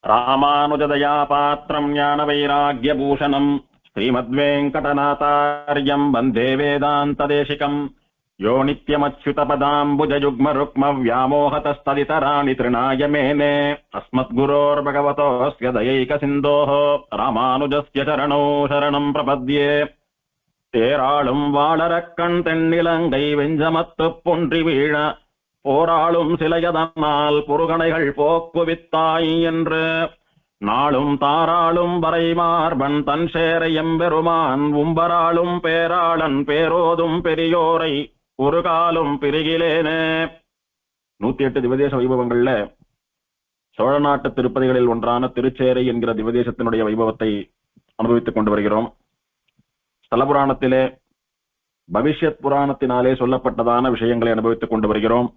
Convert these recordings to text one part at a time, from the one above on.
ராமானுஜதயா பாத்திரம் ஞான வைராகியபூஷணம் ஸ்ரீமத்வேங்கடநாதார்யம் வந்தே வேதாந்ததேசிகம் யோ நித்யமச்யுதபதாம்புஜயுக்மருக்ம வியாமோகதஸ்ததிதராணி திருநாய மேனே அஸ்மத்குரோர்பகவதோஸ்ய தயைகசிந்தோः ராமானுஜஸ்ய சரணோ சரணம் பிரபத்யே. தேராளும் வாளரக்கண் தென்னிலங்கை வெஞ்சமத்துப் பொன்றி வீழ போராளும் சிலையதனால் பொருகணைகள் போக்குவித்தாய் என்று நாளும் தாராளும் வரைமார்பன் தன் சேர எம்பெருமான் உம்பராளும் பேராளன் பேரோதும் பெரியோரை ஒரு காலும் பிரிகிலேனே. 108 திவதேச வைபவங்கள்ல சோழ நாட்டு திருப்பதிகளில் ஒன்றான திருச்சேரை என்கிற திவதேசத்தினுடைய வைபவத்தை அனுபவித்துக் கொண்டு வருகிறோம். ஸ்தலபுராணத்திலே பவிஷ்யத் புராணத்தினாலே சொல்லப்பட்டதான விஷயங்களை அனுபவித்துக் கொண்டு வருகிறோம்.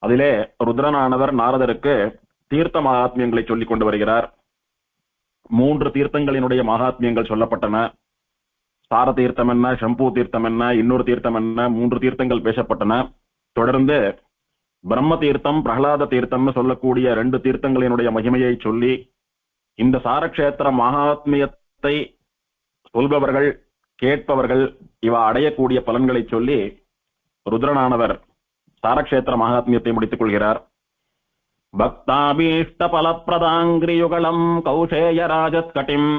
அதிலே ருத்ரனானவர் நாரதருக்கு தீர்த்த மகாத்மியங்களை சொல்லிக் கொண்டு வருகிறார். 3 தீர்த்தங்களினுடைய மகாத்மியங்கள் சொல்லப்பட்டன. சார தீர்த்தம் என்ன, ஷம்பூ தீர்த்தம் என்ன, இன்னொரு தீர்த்தம் என்ன, 3 தீர்த்தங்கள் பேசப்பட்டன. தொடர்ந்து பிரம்ம தீர்த்தம், பிரகலாத தீர்த்தம்னு சொல்லக்கூடிய 2 தீர்த்தங்களினுடைய மகிமையை சொல்லி இந்த சாரக்ஷேத்திர மகாத்மியத்தை சொல்பவர்கள் கேட்பவர்கள் இவ அடையக்கூடிய பலன்களை சொல்லி ருத்ரனானவர் சாரக்ஷேத்திர மகாத்மியத்தை முடித்துக் கொள்கிறார். பக்தாபீஷ்ட பலப்பிரதாங்கிரியுகலம் கௌசேய ராஜத்கட்டிம்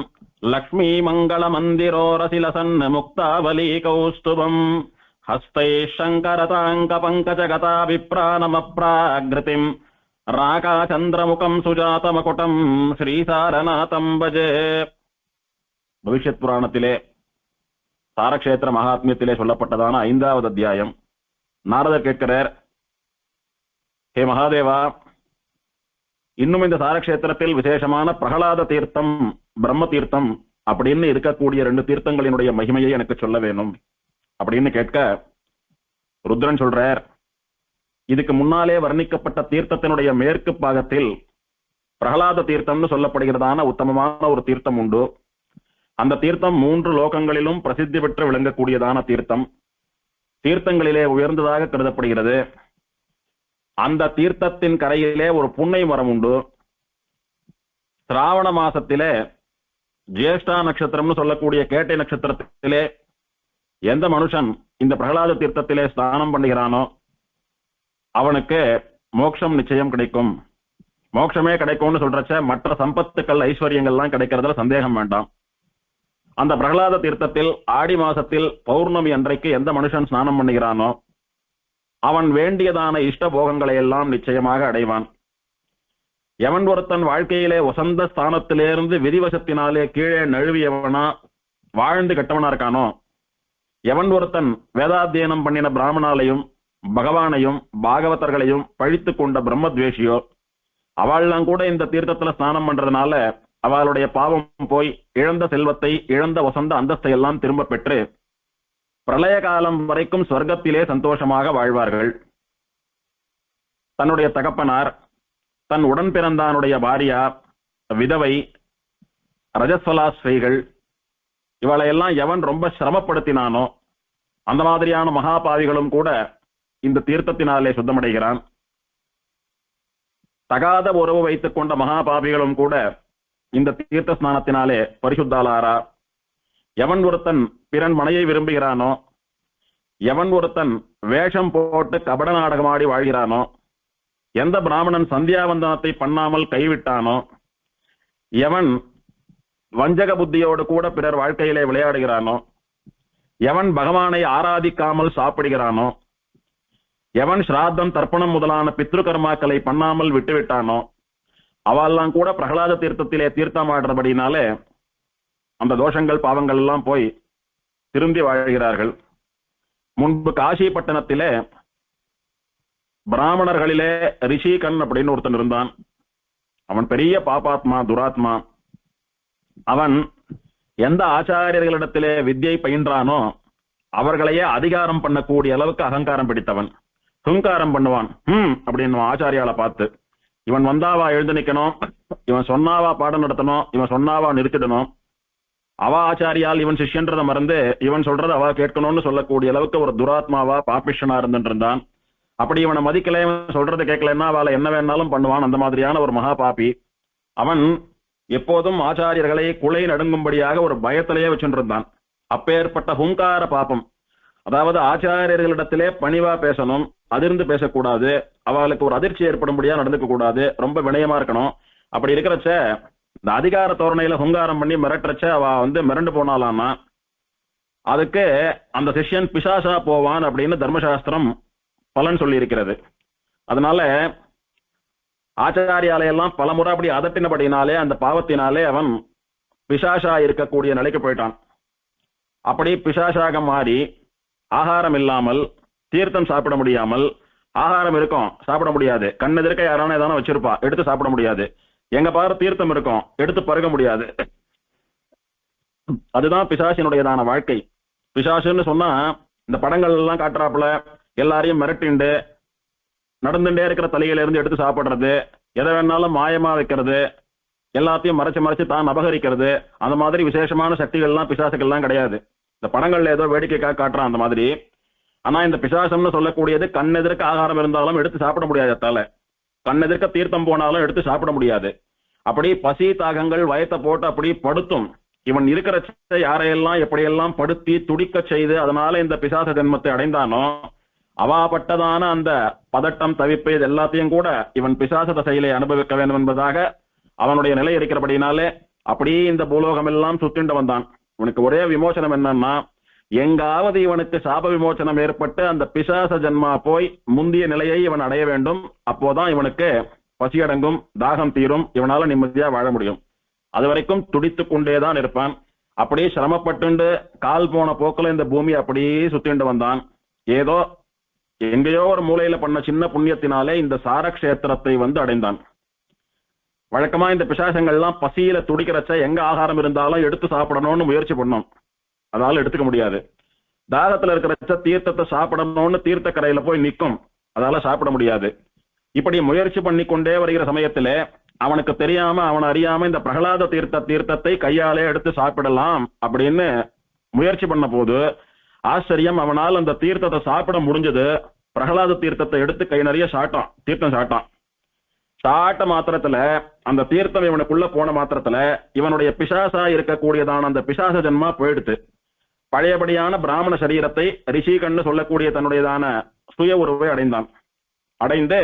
லக்ஷ்மீ மங்கள மந்திரோரசிலசன் முக்தாவலி கௌஸ்துபம் ஹஸ்தை சங்கரதாங்க பங்கஜகதா விப்ராணமப்ராகிருதிம் ராகாச்சந்திரமுகம் சுஜாதமகுடம் ஸ்ரீசாரநாதம் பஜே. பவிஷ்யத் புராணத்திலே சாரக்ஷேத்திர மகாத்மியத்திலே சொல்லப்பட்டதான 5வது அத்தியாயம். நாரதர் கேட்கிறார், ஹே மகாதேவா, இன்னும் இந்த சாரக்ஷேத்திரத்தில் விசேஷமான பிரகலாத தீர்த்தம், பிரம்ம தீர்த்தம் அப்படின்னு இருக்கக்கூடிய 2 தீர்த்தங்களினுடைய மகிமையை எனக்கு சொல்ல வேணும் அப்படின்னு கேட்க ருத்ரன் சொல்றார், இதுக்கு முன்னாலே வர்ணிக்கப்பட்ட தீர்த்தத்தினுடைய மேற்கு பாகத்தில் பிரகலாத தீர்த்தம்னு சொல்லப்படுகிறதான உத்தமமான ஒரு தீர்த்தம் உண்டு. அந்த தீர்த்தம் 3 லோகங்களிலும் பிரசித்தி பெற்று விளங்கக்கூடியதான தீர்த்தம். தீர்த்தங்களிலே உயர்ந்ததாக கருதப்படுகிறது. அந்த தீர்த்தத்தின் கரையிலே ஒரு புன்னை மரம் உண்டு. சிராவண மாசத்திலே ஜேஷ்டா நட்சத்திரம்னு சொல்லக்கூடிய கேட்டை நட்சத்திரத்திலே எந்த மனுஷன் இந்த பிரகலாத தீர்த்தத்திலே ஸ்நானம் பண்ணுகிறானோ அவனுக்கு மோட்சம் நிச்சயம் கிடைக்கும். மோட்சமே கிடைக்கும்னு சொல்றச்ச மற்ற சம்பத்துக்கள் ஐஸ்வர்யங்கள்லாம் கிடைக்கிறதுல சந்தேகம் வேண்டாம். அந்த பிரகலாத தீர்த்தத்தில் ஆடி மாசத்தில் பௌர்ணமி அன்றைக்கு எந்த மனுஷன் ஸ்நானம் பண்ணுகிறானோ அவன் வேண்டியதான இஷ்ட போகங்களை எல்லாம் நிச்சயமாக அடைவான். எவன் ஒருத்தன் வாழ்க்கையிலே வசந்த ஸ்தானத்திலிருந்து விதிவசத்தினாலே கீழே நழுவியவனா வாழ்ந்து கெட்டவனா இருக்கானோ, எவன் ஒருத்தன் வேதாத்தியனம் பண்ணின பிராமணாலையும் பகவானையும் பாகவதர்களையும் பழித்து கொண்ட பிரம்மத்வேஷியோ, அவள்லாம் கூட இந்த தீர்த்தத்துல ஸ்நானம் பண்றதுனால அவளுடைய பாவம் போய் இழந்த செல்வத்தை, இழந்த வசந்த அந்தஸ்தை எல்லாம் திரும்ப பெற்று பிரளய காலம் வரைக்கும் சொர்க்கத்திலே சந்தோஷமாக வாழ்வார்கள். தன்னுடைய தகப்பனார், தன் உடன் பிறந்தானுடைய பாரியார், விதவை, ரஜஸ்வலாஸ்ரீகள் இவளையெல்லாம் எவன் ரொம்ப சிரமப்படுத்தினானோ அந்த மாதிரியான மகாபாவிகளும் கூட இந்த தீர்த்தத்தினாலே சுத்தமடைகிறான். தகாத உறவு வைத்துக் கொண்ட மகாபாவிகளும் கூட இந்த தீர்த்த ஸ்நானத்தினாலே பரிசுத்தாளாரா. எவன் ஒருத்தன் பிறன் மனையை விரும்புகிறானோ, எவன் ஒருத்தன் வேஷம் போட்டு கபட நாடகமாடி வாழ்கிறானோ, எந்த பிராமணன் சந்தியாவந்தனத்தை பண்ணாமல் கைவிட்டானோ, எவன் வஞ்சக புத்தியோடு கூட பிறர் வாழ்க்கையிலே விளையாடுகிறானோ, எவன் பகவானை ஆராதிக்காமல் சாப்பிடுகிறானோ, எவன் ஸ்ராத்தம் தர்ப்பணம் முதலான பித்ரு கர்மாக்களை பண்ணாமல் விட்டுவிட்டானோ அவெல்லாம் கூட பிரகலாத தீர்த்தத்திலே தீர்த்தமாடுறபடினாலே அந்த தோஷங்கள் பாவங்கள் எல்லாம் போய் திரும்பி வாழ்கிறார்கள். முன்பு காசி பட்டணத்திலே பிராமணர்களிலே ரிஷிகன் அப்படின்னு ஒருத்தன் இருந்தான். அவன் பெரிய பாபாத்மா, துராத்மா. அவன் எந்த ஆச்சாரியர்களிடத்திலே வித்யை பயின்றானோ அவர்களையே அதிகாரம் பண்ணக்கூடிய அளவுக்கு அகங்காரம் பிடித்தவன். ஹுங்காரம் பண்ணுவான். அப்படின்னு ஆச்சாரியால பார்த்து, இவன் வந்தாவா எழுந்து நிக்கணும், இவன் சொன்னாவா பாடம் நடத்தணும், இவன் சொன்னாவா நிறுத்திடணும், அவ ஆச்சாரியால் இவன் சிஷ்யன்றதை மறந்து இவன் சொல்றதை அவ கேட்கணும்னு சொல்லக்கூடிய அளவுக்கு ஒரு துராத்மாவா பாபிஷனா இருந்துட்டு இருந்தான். அப்படி இவனை மதிக்கல, சொல்றது கேட்கலன்னா அவளை என்ன வேணாலும் பண்ணுவான். அந்த மாதிரியான ஒரு மகா பாபி. அவன் எப்போதும் ஆச்சாரியர்களை குலை நடுங்கும்படியாக ஒரு பயத்திலேயே வச்சுருந்தான். அப்பேற்பட்ட ஹுங்கார பாபம், அதாவது ஆச்சாரியர்களிடத்திலே பணிவா பேசணும், அதிர்ந்து பேசக்கூடாது, அவளுக்கு ஒரு அதிர்ச்சி ஏற்படும்படியா நடந்துக்க கூடாது, ரொம்ப வினயமா இருக்கணும். அப்படி இருக்கிறச்ச இந்த அதிகார தோரணையில ஹுங்காரம் பண்ணி மிரட்டுறச்ச அவ மிரண்டு போனாலான்னா அதுக்கு அந்த சிஷ்யன் பிசாசா போவான் அப்படின்னு தர்மசாஸ்திரம் பலன் சொல்லி இருக்கிறது. அதனால ஆச்சாரியாலையெல்லாம் பல முறை அப்படி அதட்டினபடினாலே அந்த பாவத்தினாலே அவன் பிசாசா இருக்கக்கூடிய நிலைக்கு போயிட்டான். அப்படி பிசாசாக மாறி ஆகாரம் இல்லாமல், தீர்த்தம் சாப்பிட முடியாமல், ஆகாரம் இருக்கும் சாப்பிட முடியாது, கண்ணெதிர்க்க யாரான ஏதான வச்சிருப்பா எடுத்து சாப்பிட முடியாது, எங்க பாரு தீர்த்தம் இருக்கும் எடுத்து பருக முடியாது. அதுதான் பிசாசினுடையதான வாழ்க்கை. பிசாசுன்னு சொன்னா இந்த படங்கள் எல்லாம் காட்டுறாப்புல எல்லாரையும் மிரட்டிண்டு நடந்துட்டே இருக்கிற தலையில இருந்து எடுத்து சாப்பிடுறது, எதை வேணாலும் மாயமா வைக்கிறது, எல்லாத்தையும் மறைச்சு மறைச்சு தான் அபகரிக்கிறது, அந்த மாதிரி விசேஷமான சக்திகள்லாம் பிசாசுகள்லாம் கிடையாது. இந்த படங்கள்ல ஏதோ வேடிக்கைக்காக காட்டுறான் அந்த மாதிரி. ஆனா இந்த பிசாசம்னு சொல்லக்கூடியது கண்ணெதிர்க்க ஆகாரம் இருந்தாலும் எடுத்து சாப்பிட முடியாது, தால கண்ணெதிர்க்க தீர்த்தம் போனாலும் எடுத்து சாப்பிட முடியாது. அப்படி பசி தாகங்கள் வயத்தை போட்டு அப்படி படுத்தும். இவன் இருக்கிற யாரையெல்லாம் எப்படியெல்லாம் படுத்தி துடிக்க செய்து அதனால இந்த பிசாச ஜென்மத்தை அடைந்தானோ அவாப்பட்டதான அந்த பதட்டம் தவிப்பு இது எல்லாத்தையும் கூட இவன் பிசாச தசையிலே அனுபவிக்க வேண்டும் என்பதாக அவனுடைய நிலை இருக்கிறபடினாலே அப்படியே இந்த பூலோகம் எல்லாம் சுத்திண்டு வந்தான். இவனுக்கு ஒரே விமோசனம் என்னன்னா, எங்காவது இவனுக்கு சாப விமோசனம் ஏற்பட்டு அந்த பிசாச ஜன்மா போய் முந்திய நிலையை இவன் அடைய வேண்டும். அப்போதான் இவனுக்கு பசியடங்கும், தாகம் தீரும், இவனால நிம்மதியா வாழ முடியும். அது வரைக்கும் துடித்து கொண்டேதான் இருப்பான். அப்படியே சிரமப்பட்டு கால் போன போக்குல இந்த பூமி அப்படியே சுத்திண்டு வந்தான். ஏதோ எங்கேயோ ஒரு மூலையில பண்ண சின்ன புண்ணியத்தினாலே இந்த சாரக்ஷேத்திரத்தை அடைந்தான். வழக்கமா இந்த பிசாசங்கள்லாம் பசியில துடிக்கிறச்ச எங்க ஆகாரம் இருந்தாலும் எடுத்து சாப்பிடணும்னு முயற்சி பண்ணோம், அதால எடுத்துக்க முடியாது. தாகத்துல இருக்கிறச்ச தீர்த்தத்தை சாப்பிடணும்னு தீர்த்த கரையில போய் நிற்கும், அதால சாப்பிட முடியாது. இப்படி முயற்சி பண்ணி கொண்டே வருகிற சமயத்துல அவனுக்கு தெரியாம அவன் அறியாம இந்த பிரகலாத தீர்த்தத்தை கையாலே எடுத்து சாப்பிடலாம் அப்படின்னு முயற்சி பண்ண போது ஆச்சரியம், அவனால் அந்த தீர்த்தத்தை சாப்பிட முடிஞ்சது. பிரகலாத தீர்த்தத்தை எடுத்து கை நிறைய தீர்த்தம் சாட்ட மாத்திரத்துல அந்த தீர்த்தம் இவனுக்குள்ள போன மாத்திரத்துல இவனுடைய பிசாசா இருக்கக்கூடியதான அந்த பிசாச ஜன்மா போயிடுத்து. பழையபடியான பிராமண சரீரத்தை ரிஷிகன்னு சொல்லக்கூடிய தன்னுடையதான சுய உருவை அடைந்து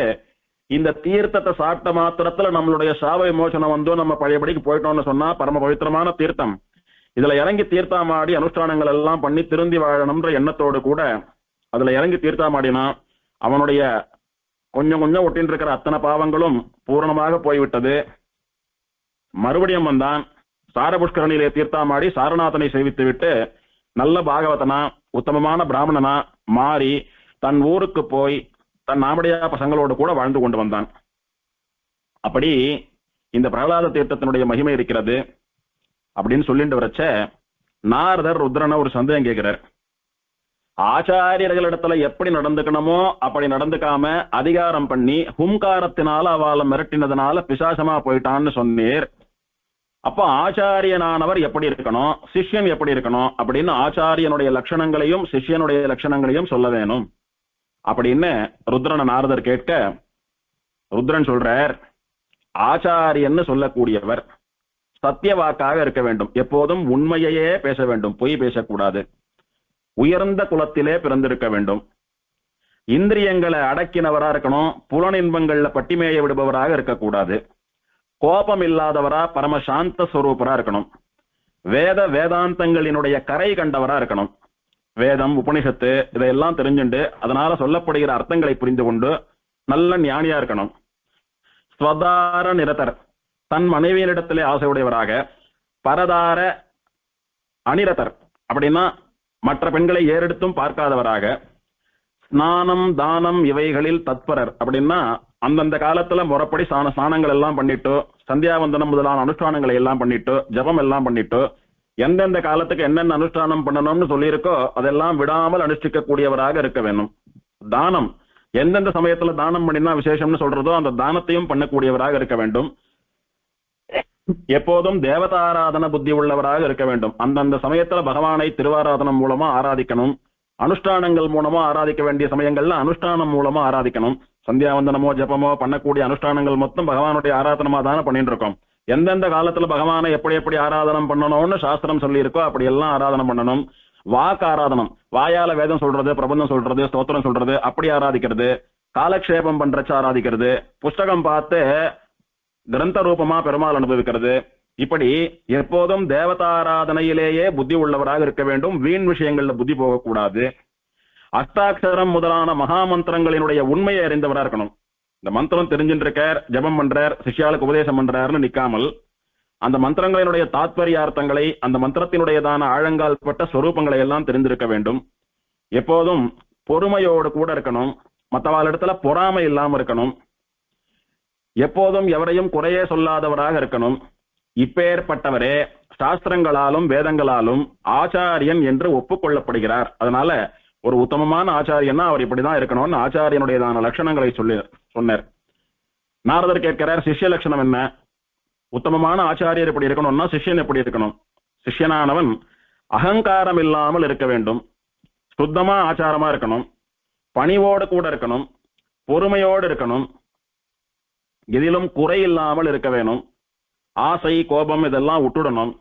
இந்த தீர்த்தத்தை சாப்பிட்ட மாத்திரத்துல நம்மளுடைய சாப விமோசனம் நம்ம பழையபடிக்கு போயிட்டோம்னு சொன்னா பரம பவித்திரமான தீர்த்தம், இதுல இறங்கி தீர்த்தாமாடி அனுஷ்டானங்கள் எல்லாம் பண்ணி திருந்தி வாழணும்ன்ற எண்ணத்தோடு கூட அதுல இறங்கி தீர்த்தாமாடினா அவனுடைய கொஞ்சம் கொஞ்சம் ஒட்டின்னு இருக்கிற அத்தனை பாவங்களும் பூரணமாக போய்விட்டது. மறுபடியும் வந்தான், சாரபுஷ்கரணியிலே தீர்த்தாமாடி சாரநாதனை சேவித்து விட்டு நல்ல பாகவதனா உத்தமமான பிராமணனா மாறி தன் ஊருக்கு போய் தன் நாமடியா பசங்களோடு கூட வாழ்ந்து கொண்டு வந்தான். அப்படி இந்த பிரகலாத தீர்த்தத்தினுடைய மகிமை இருக்கிறது அப்படின்னு சொல்லிட்டு வரச்ச நாரதர் ருத்ரனை ஒரு சந்தேகம் கேட்கிறார். ஆச்சாரியர்களிடத்துல எப்படி நடந்துக்கணுமோ அப்படி நடந்துக்காம அதிகாரம் பண்ணி ஹுங்காரத்தினால அவளை மிரட்டினதுனால பிசாசமா போயிட்டான்னு சொன்னீர். அப்ப ஆச்சாரியனானவர் எப்படி இருக்கணும், சிஷ்யன் எப்படி இருக்கணும் அப்படின்னு ஆச்சாரியனுடைய லட்சணங்களையும் சிஷ்யனுடைய லட்சணங்களையும் சொல்ல வேணும் அப்படின்னு ருத்ரனை நாரதர் கேட்க, ருத்ரன் சொல்றார், ஆச்சாரியன்னு சொல்லக்கூடியவர் சத்தியவாக்காக இருக்க வேண்டும், எப்போதும் உண்மையையே பேச வேண்டும், பொய் பேசக்கூடாது, உயர்ந்த குலத்திலே பிறந்திருக்க வேண்டும், இந்திரியங்களை அடக்கினவரா இருக்கணும், புலனின்பங்கள்ல பட்டிமேய விடுபவராக இருக்கக்கூடாது, கோபம் இல்லாதவரா பரம சாந்த ஸ்வரூபரா இருக்கணும், வேதாந்தங்களினுடைய கரை கண்டவரா இருக்கணும், வேதம் உபனிஷத்து இதையெல்லாம் தெரிஞ்சுண்டு அதனால சொல்லப்படுகிற அர்த்தங்களை புரிந்து கொண்டு நல்ல ஞானியா இருக்கணும், ஸ்வதார நிரதர் தன் மனைவியரிடத்திலே ஆசையுடையவராக, பரதார அனிரதர் அப்படின்னா மற்ற பெண்களை ஏறெடுத்தும் பார்க்காதவராக, ஸ்நானம் தானம் இவைகளில் தத்பரர் அப்படின்னா அந்தந்த காலத்துல முறைப்படி ஸ்நானங்கள் எல்லாம் பண்ணிட்டு சந்தியாவந்தனம் முதலான அனுஷ்டானங்களை எல்லாம் பண்ணிட்டு ஜபம் எல்லாம் பண்ணிட்டு எந்தெந்த காலத்துக்கு என்னென்ன அனுஷ்டானம் பண்ணணும்னு சொல்லியிருக்கோ அதெல்லாம் விடாமல் அனுஷ்டிக்க கூடியவராக இருக்க வேணும். தானம் எந்தெந்த சமயத்துல தானம் பண்ணினா விசேஷம்னு சொல்றதோ அந்த தானத்தையும் பண்ணக்கூடியவராக இருக்க வேண்டும். எப்போதும் தேவதாராதன புத்தி உள்ளவராக இருக்க வேண்டும். அந்தந்த சமயத்துல பகவானை திருவாராதனம் மூலமா ஆராதிக்கணும், அனுஷ்டானங்கள் மூலமா ஆராதிக்க வேண்டிய சமயங்கள்ல அனுஷ்டானம் மூலமா ஆராதிக்கணும். சந்தியாவந்தனமோ ஜபமோ பண்ணக்கூடிய அனுஷ்டானங்கள் மொத்தம் பகவானுடைய ஆராதனமா தானே பண்ணிட்டு இருக்கோம். எந்தெந்த காலத்துல பகவானை எப்படி எப்படி ஆராதனம் பண்ணணும்னு சாஸ்திரம் சொல்லி இருக்கோ அப்படி எல்லாம் ஆராதனம் பண்ணணும். வாக்கு ஆராதனம், வாயால வேதம் சொல்றது, பிரபந்தம் சொல்றது, ஸ்தோத்திரம் சொல்றது, அப்படி ஆராதிக்கிறது. காலக்ஷேபம் பண்றச்சு ஆராதிக்கிறது. புஸ்தகம் பார்த்து கிரந்த ரூபமா பெருமாள் அனுபவிக்கிறது. இப்படி எப்போதும் தேவதாராதனையிலேயே புத்தி உள்ளவராக இருக்க வேண்டும். வீண் விஷயங்கள்ல புத்தி போகக்கூடாது. அஷ்டாட்சரம் முதலான மகாமந்திரங்களினுடைய உண்மையை அறிந்தவரா இருக்கணும். இந்த மந்திரம் தெரிஞ்சுட்டு இருக்கார், ஜபம் பண்றார், சிஷ்யாளுக்கு உபதேசம் பண்றாருன்னு நிக்காமல் அந்த மந்திரங்களினுடைய தாத்பரியார்த்தங்களை, அந்த மந்திரத்தினுடையதான ஆழங்கால் பட்ட ஸ்வரூபங்களை எல்லாம் தெரிந்திருக்க வேண்டும். எப்போதும் பொறுமையோடு கூட இருக்கணும். மற்றவாளிடத்துல பொறாமை இல்லாம இருக்கணும். எப்போதும் எவரையும் குறையே சொல்லாதவராக இருக்கணும். இப்பேற்பட்டவரே சாஸ்திரங்களாலும் வேதங்களாலும் ஆச்சாரியன் என்று ஒப்புக்கொள்ளப்படுகிறார். அதனால ஒரு உத்தமமான ஆச்சாரியன்னா அவர் இப்படிதான் இருக்கணும்னு ஆச்சாரியனுடையதான லட்சணங்களை சொன்னார். நாரதர் கேட்கிறார், சிஷ்ய லட்சணம் என்ன? உத்தமமான ஆச்சாரியர் எப்படி இருக்கணும்னா சிஷ்யன் எப்படி இருக்கணும்? சிஷ்யனானவன் அகங்காரம் இல்லாமல் இருக்க வேண்டும். சுத்தமா ஆச்சாரமா இருக்கணும். பணிவோடு கூட இருக்கணும். பொறுமையோடு இருக்கணும். எதிலும் குறை இல்லாமல் இருக்க வேணும். ஆசை, கோபம் இதெல்லாம் விட்டுடணும்.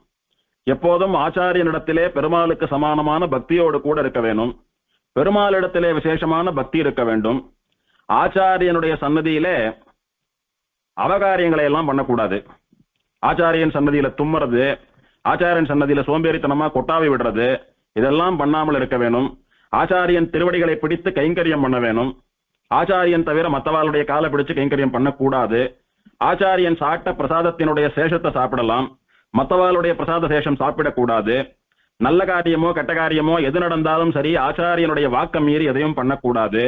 எப்போதும் ஆச்சாரியனிடத்திலே பெருமாளுக்கு சமானமான பக்தியோடு கூட இருக்க வேணும். பெருமாளிடத்திலே விசேஷமான பக்தி இருக்க வேண்டும். ஆச்சாரியனுடைய சன்னதியிலே அவகாரியங்களை எல்லாம் பண்ணக்கூடாது. ஆச்சாரியன் சன்னதியில தும்முறது, ஆச்சாரியன் சன்னதியில சோம்பேறித்தனமா கொட்டாவி விடுறது, இதெல்லாம் பண்ணாமல் இருக்க வேணும். ஆச்சாரியன் திருவடிகளை பிடித்து கைங்கரியம் பண்ண வேணும். ஆச்சாரியன் தவிர மற்றவாளுடைய காலை பிடிச்சு கைங்கரியம் பண்ணக்கூடாது. ஆச்சாரியன் சாட்ட பிரசாதத்தினுடைய சேஷத்தை சாப்பிடலாம், மற்றவாளுடைய பிரசாத சேஷம் சாப்பிடக்கூடாது. நல்ல காரியமோ கெட்ட காரியமோ எது நடந்தாலும் சரி ஆச்சாரியனுடைய வாக்கம் மீறி எதையும் பண்ணக்கூடாது.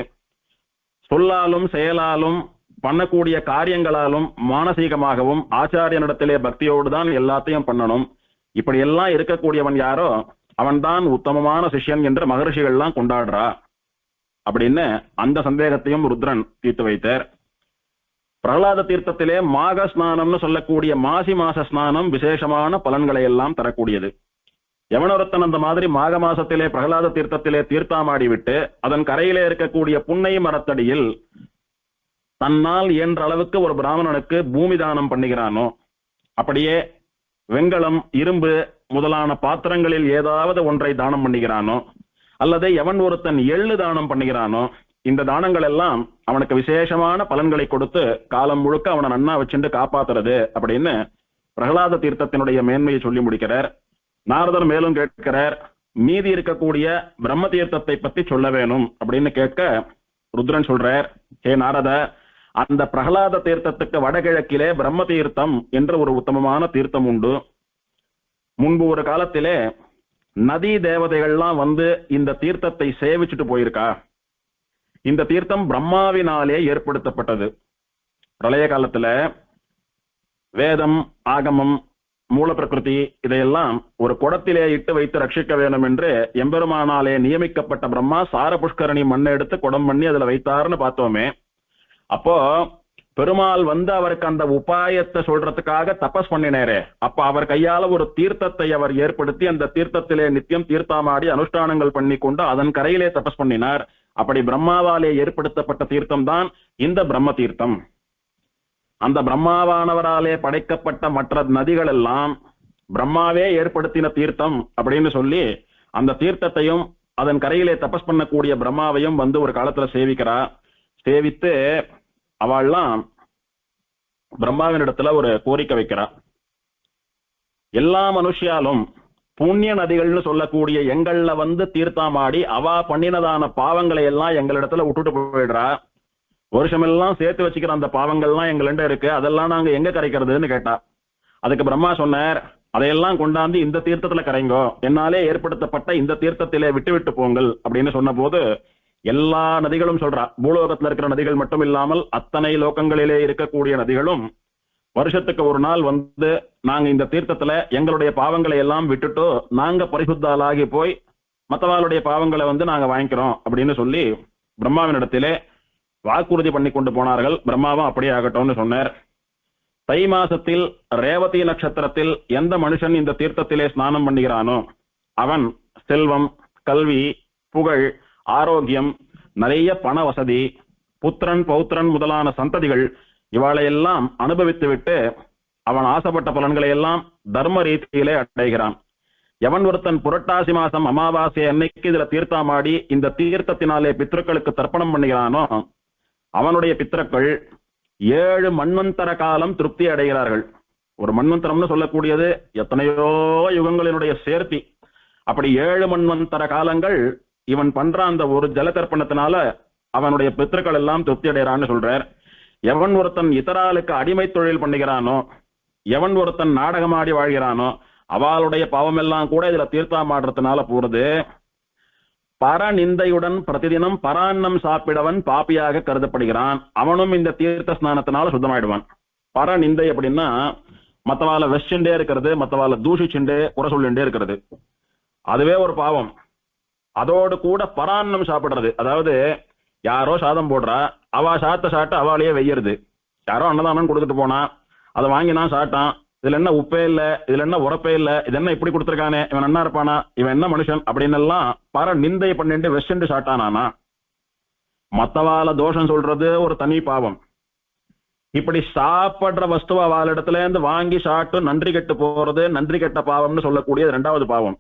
சொல்லாலும் செயலாலும் பண்ணக்கூடிய காரியங்களாலும் மானசீகமாகவும் ஆச்சாரியனிடத்திலே பக்தியோடு தான் எல்லாத்தையும் பண்ணணும். இப்படி எல்லாம் இருக்கக்கூடியவன் யாரோ அவன்தான் உத்தமமான சிஷ்யன் என்று மகர்ஷிகள்லாம் கொண்டாடுறா அப்படின்னு அந்த சந்தேகத்தையும் ருத்ரன் தீர்த்து வைத்தார். பிரகலாத தீர்த்தத்திலே மாக ஸ்நானம்னு சொல்லக்கூடிய மாசி மாச ஸ்நானம் விசேஷமான பலன்களை எல்லாம் தரக்கூடியது. யவனொருத்தன் அந்த மாதிரி மாக மாசத்திலே பிரகலாத தீர்த்தத்திலே தீர்த்தாமாடி விட்டு அதன் கரையிலே இருக்கக்கூடிய புன்னை மரத்தடியில் தன்னால் இயன்ற அளவுக்கு ஒரு பிராமணனுக்கு பூமி தானம் பண்ணுகிறானோ, அப்படியே வெண்கலம், இரும்பு முதலான பாத்திரங்களில் ஏதாவது ஒன்றை தானம் பண்ணுகிறானோ, அல்லது எவன் ஒருத்தன் எள்ளு தானம் பண்ணுகிறானோ, இந்த தானங்கள் எல்லாம் அவனுக்கு விசேஷமான பலன்களை கொடுத்து காலம் முழுக்க அவனை நன்னா வச்சுட்டு காப்பாத்துறது அப்படின்னு பிரகலாத தீர்த்தத்தினுடைய மேன்மையை சொல்லி முடிக்கிறார். நாரதர் மேலும் கேட்கிறார், மீதி இருக்கக்கூடிய பிரம்ம தீர்த்தத்தை பத்தி சொல்ல வேணும் அப்படின்னு கேட்க ருத்ரன் சொல்றார், ஹே நாரத, அந்த பிரகலாத தீர்த்தத்துக்கு வடகிழக்கிலே பிரம்ம தீர்த்தம் என்ற ஒரு உத்தமமான தீர்த்தம் உண்டு. முன்பு ஒரு காலத்திலே நதி தேவதைகள்லாம் வந்து இந்த தீர்த்தத்தை சேவிச்சுட்டு போயிருக்கா. இந்த தீர்த்தம் பிரம்மாவினாலே ஏற்படுத்தப்பட்டது. பிரளய காலத்துல வேதம், ஆகமம், மூல பிரகிருதி இதையெல்லாம் ஒரு குடத்திலே இட்டு வைத்து ரட்சிக்க வேணும் என்று எம்பெருமானாலே நியமிக்கப்பட்ட பிரம்மா சார புஷ்கரணி மண்ணை எடுத்து குடம் பண்ணி அதுல வைத்தாருன்னு பார்த்தோமே. அப்போ பெருமாள் வந்து அவருக்கு அந்த உபாயத்தை சொல்றதுக்காக தபஸ் பண்ணினாரே, அப்ப அவர் கையால ஒரு தீர்த்தத்தை அவர் ஏற்படுத்தி அந்த தீர்த்தத்திலே நித்தியம் தீர்த்தமாடி அனுஷ்டானங்கள் பண்ணி கொண்டு அதன் கரையிலே தபஸ் பண்ணினார். அப்படி பிரம்மாவாலே ஏற்படுத்தப்பட்ட தீர்த்தம் தான் இந்த பிரம்ம தீர்த்தம். அந்த பிரம்மாவானவராலே படைக்கப்பட்ட மற்ற நதிகள் எல்லாம் பிரம்மாவே ஏற்படுத்தின தீர்த்தம் அப்படின்னு சொல்லி அந்த தீர்த்தத்தையும் அதன் கரையிலே தபஸ் பண்ணக்கூடிய பிரம்மாவையும் வந்து ஒரு காலத்துல சேவிக்கிறா. சேவித்து அவள்லாம் பிரம்மாவின் இடத்துல ஒரு கோரிக்கை வைக்கிறா. எல்லா மனுஷியாலும் புண்ணிய நதிகள்னு சொல்லக்கூடிய எங்கள்ல வந்து தீர்த்தமாடி அவா பண்ணினதான பாவங்களை எல்லாம் எங்களிடத்துல விட்டுட்டு போயிடுறா. வருஷமெல்லாம் சேர்த்து வச்சுக்கிற அந்த பாவங்கள்லாம் எங்கள்கிட்ட இருக்கு, அதெல்லாம் நாங்க எங்க கரைக்கிறதுன்னு கேட்டா. அதுக்கு பிரம்மா சொன்னார், அதையெல்லாம் கொண்டாந்து இந்த தீர்த்தத்துல கரைங்கோ, என்னாலே ஏற்படுத்தப்பட்ட இந்த தீர்த்தத்திலே விட்டு விட்டு போங்கள் அப்படின்னு சொன்ன போது எல்லா நதிகளும் சொல்றா. பூலோகத்துல இருக்கிற நதிகள் மட்டும் இல்லாமல் அத்தனை லோகங்களிலே இருக்கக்கூடிய நதிகளும் வருஷத்துக்கு ஒரு நாள் வந்து நாங்க இந்த தீர்த்தத்துல எங்களுடைய பாவங்களை எல்லாம் விட்டுட்டு நாங்க பரிசுத்தாலாகி போய் மற்றவாளுடைய பாவங்களை வந்து நாங்க வாங்கிக்கிறோம் அப்படின்னு சொல்லி பிரம்மாவின் இடத்திலே வாக்குறுதி பண்ணி கொண்டு போனார்கள். பிரம்மாவும் அப்படியே ஆகட்டும்னு சொன்னார். தை மாசத்தில் ரேவதி நட்சத்திரத்தில் எந்த மனுஷன் இந்த தீர்த்தத்திலே ஸ்நானம் பண்ணுகிறானோ அவன் செல்வம், கல்வி, புகழ், ஆரோக்கியம், நிறைய பண வசதி, புத்திரன், பௌத்திரன் முதலான சந்ததிகள் இவாளையெல்லாம் அனுபவித்து விட்டு அவன் ஆசைப்பட்ட பலன்களை எல்லாம் தர்ம ரீதியிலே அடைகிறான். எவன் ஒருத்தன் புரட்டாசி மாசம் அமாவாசை அன்னைக்கு இதுல தீர்த்தமாடி இந்த தீர்த்தத்தினாலே பித்ருக்களுக்கு தர்ப்பணம் பண்ணுகிறானோ அவனுடைய பித்ருக்கள் 7 மன்வந்தர காலம் திருப்தி அடைகிறார்கள். ஒரு மன்வந்தரம்னு சொல்லக்கூடியது எத்தனையோ யுகங்களினுடைய சேர்த்தி. அப்படி 7 மன்வந்தர காலங்கள் இவன் பண்ற அந்த ஒரு ஜல தர்ப்பணத்தினால அவனுடைய பித்ருக்கள் எல்லாம் திருப்தி அடைகிறான்னு சொல்றார். எவன் ஒருத்தன் இதராளுக்கு அடிமை தொழில் பண்ணுகிறானோ, எவன் ஒருத்தன் நாடகமாடி வாழ்கிறானோ அவளுடைய பாவம் எல்லாம் கூட இதுல தீர்த்தமாடுறதுனால போறது. பரநிந்தையுடன் பிரதிதினம் பரான்னம் சாப்பிடவன் பாப்பியாக கருதப்படுகிறான். அவனும் இந்த தீர்த்த ஸ்நானத்தினால சுத்தமாயிடுவான். பரநிந்தை அப்படின்னா மத்தவால வெச்சுண்டே இருக்கிறது, மத்தவால தூஷிச்சுண்டே குறை சொல்லிண்டே இருக்கிறது, அதுவே ஒரு பாவம். அதோடு கூட பரான்னம் சாப்பிடுறது, அதாவது யாரோ சாதம் போடுறா, அவ சாப்பிட்ட அவளையே வெய்யறது. யாரோ அன்னதானம் கொடுத்துட்டு போனா அதை வாங்கினா சாப்பிட்டான், இதுல என்ன உப்பே இல்ல, இதுல என்ன உரப்பே இல்ல, இது என்ன இப்படி கொடுத்துருக்கானே, இவன் என்ன இருப்பானா, இவன் என்ன மனுஷன் அப்படின்னு எல்லாம் பர நிந்தை பண்ணிட்டு வெஸ்ட் சாட்டானா. மத்தவால தோஷம் சொல்றது ஒரு தனி பாவம். இப்படி சாப்பிடுற வஸ்துவ அவளிடத்துல இருந்து வாங்கி சாப்பிட்டு நன்றி கெட்டு போறது நன்றி கெட்ட பாவம்னு சொல்லக்கூடியது 2வது பாவம்.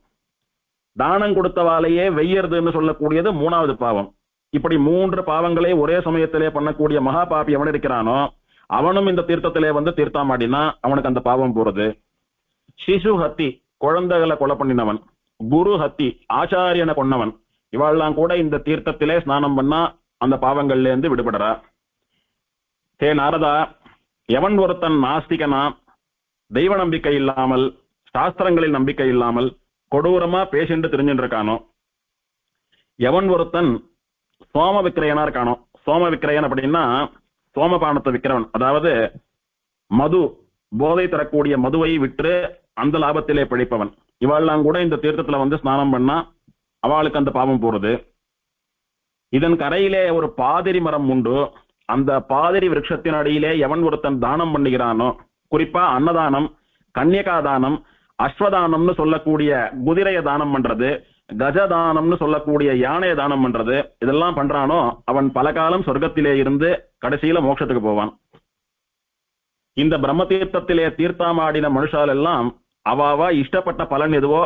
தானம் கொடுத்தவாலேயே வெய்யறதுன்னு சொல்லக்கூடியது 3வது பாவம். இப்படி 3 பாவங்களை ஒரே சமயத்திலே பண்ணக்கூடிய மகா பாபி எவன் இருக்கிறானோ அவனும் இந்த தீர்த்தத்திலே வந்து தீர்த்தமாடினா அவனுக்கு அந்த பாவம் போறது. சிசு ஹத்தி குழந்தைகளை கொலை பண்ணினவன், குரு ஹத்தி ஆச்சாரியனை கொன்னவன், இவாள்லாம் கூட இந்த தீர்த்தத்திலே ஸ்நானம் பண்ணா அந்த பாவங்கள்ல இருந்து விடுபடுறா. ஹே நாரதா, எவன் ஒருத்தன் நாஸ்திகனா, தெய்வ நம்பிக்கை இல்லாமல் சாஸ்திரங்களில் நம்பிக்கை இல்லாமல் கொடூரமா பேசிட்டு தெரிஞ்சுட்டு இருக்கானோ, எவன் ஒருத்தன் சோம விக்கிரையனா இருக்கானோ, சோம விக்கிரையன் அப்படின்னா சோமபானத்தை விற்கிறவன், அதாவது மது போதை தரக்கூடிய மதுவை விற்று அந்த லாபத்திலே பிழைப்பவன், இவாள்லாம் கூட இந்த தீர்த்தத்துல வந்து ஸ்நானம் பண்ணா அவளுக்கு அந்த பாவம் போறது. இதன் கரையிலே ஒரு பாதிரி மரம் உண்டு. அந்த பாதிரி விருட்சத்தின் அடியிலே எவன் ஒருத்தன் தானம் பண்ணுகிறானோ, குறிப்பா அன்னதானம், கன்னியகாதானம், அஸ்வதானம்னு சொல்லக்கூடிய குதிரைய தானம் பண்றது, கஜதானம்னு சொல்லக்கூடிய யானைய தானம் பண்றது, இதெல்லாம் பண்றானோ அவன் பல காலம் சொர்க்கத்திலே இருந்து கடைசியில மோட்சத்துக்கு போவான். இந்த பிரம்ம தீர்த்தத்திலே தீர்த்தமாடின மனுஷால் எல்லாம் அவாவா இஷ்டப்பட்ட பலன் எதுவோ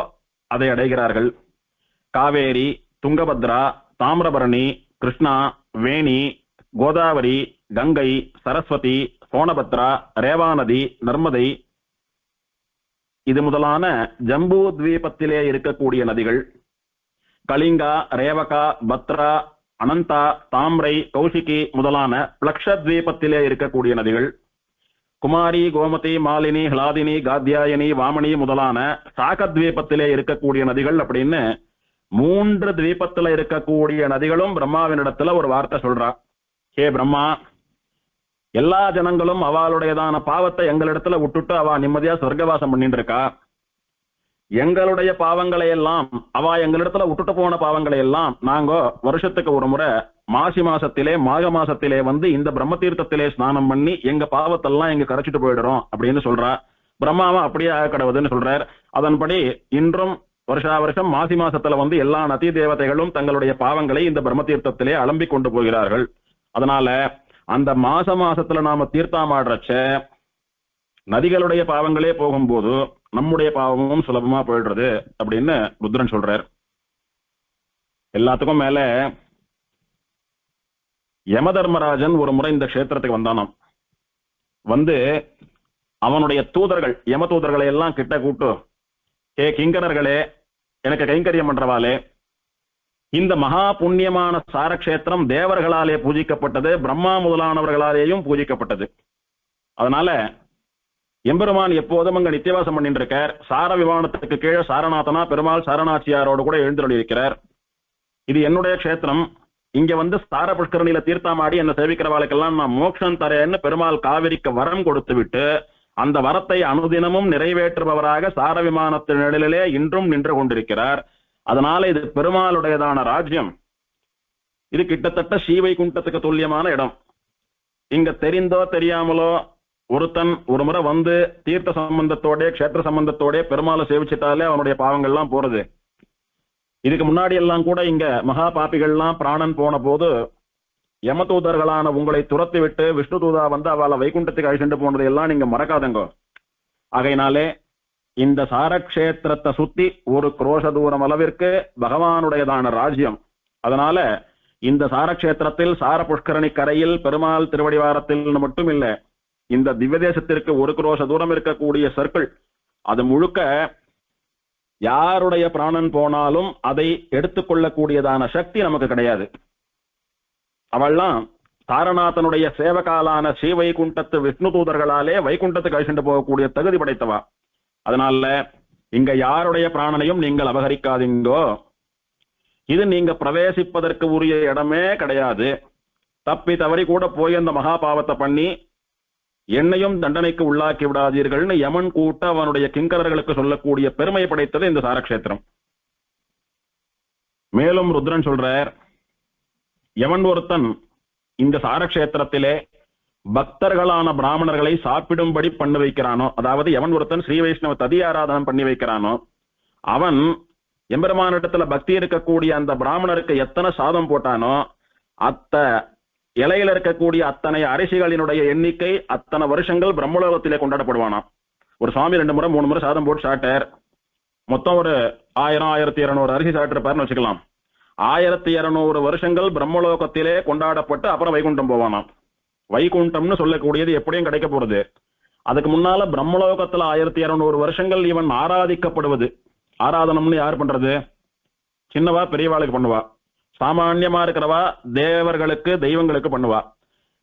அதை அடைகிறார்கள். காவேரி, துங்கபத்ரா, தாமிரபரணி, கிருஷ்ணா, வேணி, கோதாவரி, கங்கை, சரஸ்வதி, சோனபத்ரா, ரேவாநதி, நர்மதை, இது முதலான ஜம்பு தீபத்திலே இருக்கக்கூடிய நதிகள், கலிங்கா, ரேவகா, பத்ரா, அனந்தா, தாம்ரை, கௌஷிகி முதலான பிளக்ஷத்வீபத்திலே இருக்கக்கூடிய நதிகள், குமாரி, கோமதி, மாலினி, ஹ்லாதினி, காத்யாயனி, வாமணி முதலான சாகத்வீபத்திலே இருக்கக்கூடிய நதிகள் அப்படின்னு 3 தீபத்துல இருக்கக்கூடிய நதிகளும் பிரம்மாவினிடத்துல ஒரு வார்த்தை சொல்றா. ஹே பிரம்மா, எல்லா ஜனங்களும் அவளுடையதான பாவத்தை எங்களிடத்துல விட்டுட்டு அவ நிம்மதியா சொர்க்கவாசம் பண்ணிட்டு இருக்கா. எங்களுடைய பாவங்களை எல்லாம் அவ எங்களிடத்துல விட்டுட்டு போன பாவங்களை எல்லாம் நாங்க வருஷத்துக்கு ஒரு முறை மாசி மாசத்திலே மாக மாசத்திலே வந்து இந்த பிரம்ம தீர்த்தத்திலே ஸ்நானம் பண்ணி எங்க பாவத்தெல்லாம் எங்க கரைச்சிட்டு போயிடுறோம் அப்படின்னு சொல்றா. பிரம்மாவும் அப்படியே ஆக கடவுதுன்னு சொல்றார். அதன்படி இன்றும் வருஷா வருஷம் மாசி மாசத்துல வந்து எல்லா நதி தேவதைகளும் தங்களுடைய பாவங்களை இந்த பிரம்ம தீர்த்தத்திலே அலம்பி கொண்டு போகிறார்கள். அதனால அந்த மாசத்துல நாம தீர்த்தமாடுறச்ச நதிகளுடைய பாவங்களே போகும்போது நம்முடைய பாவமும் சுலபமா போயிடுறது அப்படின்னு ருத்ரன் சொல்றார். எல்லாத்துக்கும் மேல யமதர்மராஜன் ஒரு முறை இந்த கஷேத்திரத்துக்கு வந்தானாம். வந்து அவனுடைய தூதர்கள், யம தூதர்களை எல்லாம் கிட்ட கூட்டு, ஏ கிங்கரர்களே, எனக்கு கைங்கரியம் பண்றவாளே, இந்த மகா புண்ணியமான சாரக்ஷேத்திரம் தேவர்களாலே பூஜிக்கப்பட்டது, பிரம்மா முதலானவர்களாலேயும் பூஜிக்கப்பட்டது. அதனால எம்பெருமான் எப்போதும் அங்க நித்தியவாசம் பண்ணிட்டு இருக்கார். சார விமானத்துக்கு கீழே சாரநாதனா பெருமாள் சாரணாச்சியாரோடு கூட எழுந்தருளி இருக்கிறார். இது என்னுடைய கஷேத்திரம். இங்க வந்து சார புஷ்கரணியில தீர்த்தமாடி என்ன சேவிக்கிறவாளுக்கெல்லாம் நான் மோட்சம் தரேன்னு பெருமாள் காவிரிக்கு வரம் கொடுத்து விட்டு அந்த வரத்தை அனுதினமும் நிறைவேற்றுபவராக சார விமானத்தின் நிழலிலே இன்றும் நின்று கொண்டிருக்கிறார். அதனால இது பெருமாளுடையதான ராஜ்யம். இது கிட்டத்தட்ட ஸ்ரீவைகுண்டத்துக்கு துல்லியமான இடம். இங்க தெரிந்தோ தெரியாமலோ ஒருத்தன் ஒரு முறை வந்து தீர்த்த சம்பந்தத்தோட கஷேத்திர சம்பந்தத்தோட பெருமாளை சேவிச்சிட்டாலே அவனுடைய பாவங்கள்லாம் போறது. இதுக்கு முன்னாடி எல்லாம் கூட இங்க மகா பாப்பிகள்லாம் பிராணன் போன போது யமதூதர்களான உங்களை துரத்தி விட்டு விஷ்ணு தூதா வந்து அவளை வைகுண்டத்துக்கு அழிச்சுட்டு போனதை எல்லாம் நீங்க மறக்காதங்க. ஆகையினாலே இந்த சாரக்ஷேத்திரத்தை சுத்தி ஒரு குரோஷ தூரம் அளவிற்கு பகவானுடையதான ராஜ்யம். அதனால இந்த சாரக்ஷேத்திரத்தில் சார புஷ்கரணி கரையில் பெருமாள் திருவடிவாரத்தில் மட்டும் இல்ல, இந்த திவ்ய தேசத்திற்கு ஒரு குரோஷ தூரம் இருக்கக்கூடிய சர்க்கிள் அது முழுக்க யாருடைய பிராணன் போனாலும் அதை எடுத்துக்கொள்ளக்கூடியதான சக்தி நமக்கு கிடையாது. அவள்லாம் தாரநாதனுடைய சேவகாலான ஸ்ரீ வைகுண்டத்து விஷ்ணு தூதர்களாலே வைகுண்டத்துக்கு அழிச்சுட்டு போகக்கூடிய தகுதி படைத்தவா. அதனால இங்க யாருடைய பிராணனையும் நீங்கள் அபகரிக்காதீங்கோ. இது நீங்க பிரவேசிப்பதற்கு உரிய இடமே கிடையாது. தப்பி தவறி கூட போய் அந்த மகா பாவத்தை பண்ணி என்னையும் தண்டனைக்கு உள்ளாக்கி விடாதீர்கள்னு யமன் கூட்ட அவனுடைய கிங்கரர்களுக்கு சொல்லக்கூடிய பெருமை படைத்தது இந்த சாரக்ஷேத்திரம். மேலும் ருத்ரன் சொல்றார், யமன் ஒருத்தன் இந்த சாரக்ஷேத்திரத்திலே பக்தர்களான பிராமணர்களை சாப்பிடும்படி பண்ணி வைக்கிறானோ, அதாவது எவன் ஒருத்தன் ஸ்ரீ வைஷ்ணவ ததி ஆராதனம் பண்ணி வைக்கிறானோ அவன் எம்பெருமானிடத்துல பக்தி இருக்கக்கூடிய அந்த பிராமணருக்கு எத்தனை சாதம் போட்டானோ அத்த இலையில இருக்கக்கூடிய அத்தனை அரிசிகளினுடைய எண்ணிக்கை அத்தனை வருஷங்கள் பிரம்மலோகத்திலே கொண்டாடப்படுவானாம். ஒரு சுவாமி 2 முறை 3 முறை சாதம் போட்டு சாப்பிட்டார், மொத்தம் ஒரு 1000 1200 அரிசி சாப்பிட்டிருப்பாருன்னு வச்சுக்கலாம். 1200 வருஷங்கள் பிரம்மலோகத்திலே கொண்டாடப்பட்டு அப்புறம் வைகுண்டம் போவானாம். வைகுண்டம்னு சொல்லக்கூடியது எப்படியும் கிடைக்க போறது. அதுக்கு முன்னால பிரம்மலோகத்துல 1200 வருஷங்கள் இவன் ஆராதிக்கப்படுவது. ஆராதனம்னு யார் பண்றது? சின்னவா பெரியவாளுக்கு பண்ணுவா, சாமான்யமா இருக்கிறவா தேவர்களுக்கு தெய்வங்களுக்கு பண்ணுவா.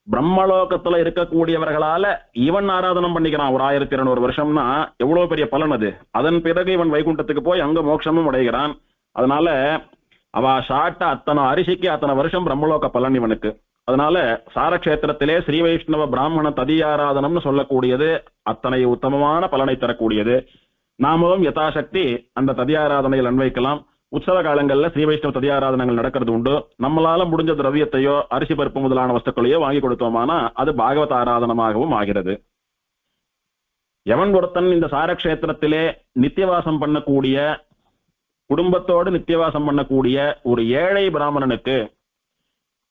பிரம்மலோகத்துல இருக்கக்கூடியவர்களால இவன் ஆராதனம் பண்ணிக்கிறான். ஒரு 1200 வருஷம்னா எவ்வளவு பெரிய பலன் அது. அதன் பிறகு இவன் வைகுண்டத்துக்கு போய் அங்க மோட்சமும் அடைகிறான். அதனால அவ சாட்ட அத்தனை அரிசிக்கு அத்தனை வருஷம் பிரம்மலோக பலன் இவனுக்கு. அதனால சாரக்ஷேத்திரத்திலே ஸ்ரீ வைஷ்ணவ பிராமண ததியாராதனம்னு சொல்லக்கூடியது அத்தனை உத்தமமான பலனை தரக்கூடியது. நாமளும் யதாசக்தி அந்த ததியாராதனையில் அன்வைக்கலாம். உற்சவ காலங்கள்ல ஸ்ரீ வைஷ்ணவ ததியாராதனங்கள் நடக்கிறது உண்டு. நம்மளால முடிஞ்ச திரவியத்தையோ அரிசி பருப்பு முதலான வஸ்துக்களையோ வாங்கி கொடுத்தோமானா அது பாகவத ஆராதனமாகவும் ஆகிறது. எவன் ஒருத்தன் இந்த சாரக்ஷேத்திரத்திலே நித்தியவாசம் பண்ணக்கூடிய, குடும்பத்தோடு நித்தியவாசம் பண்ணக்கூடிய ஒரு ஏழை பிராமணனுக்கு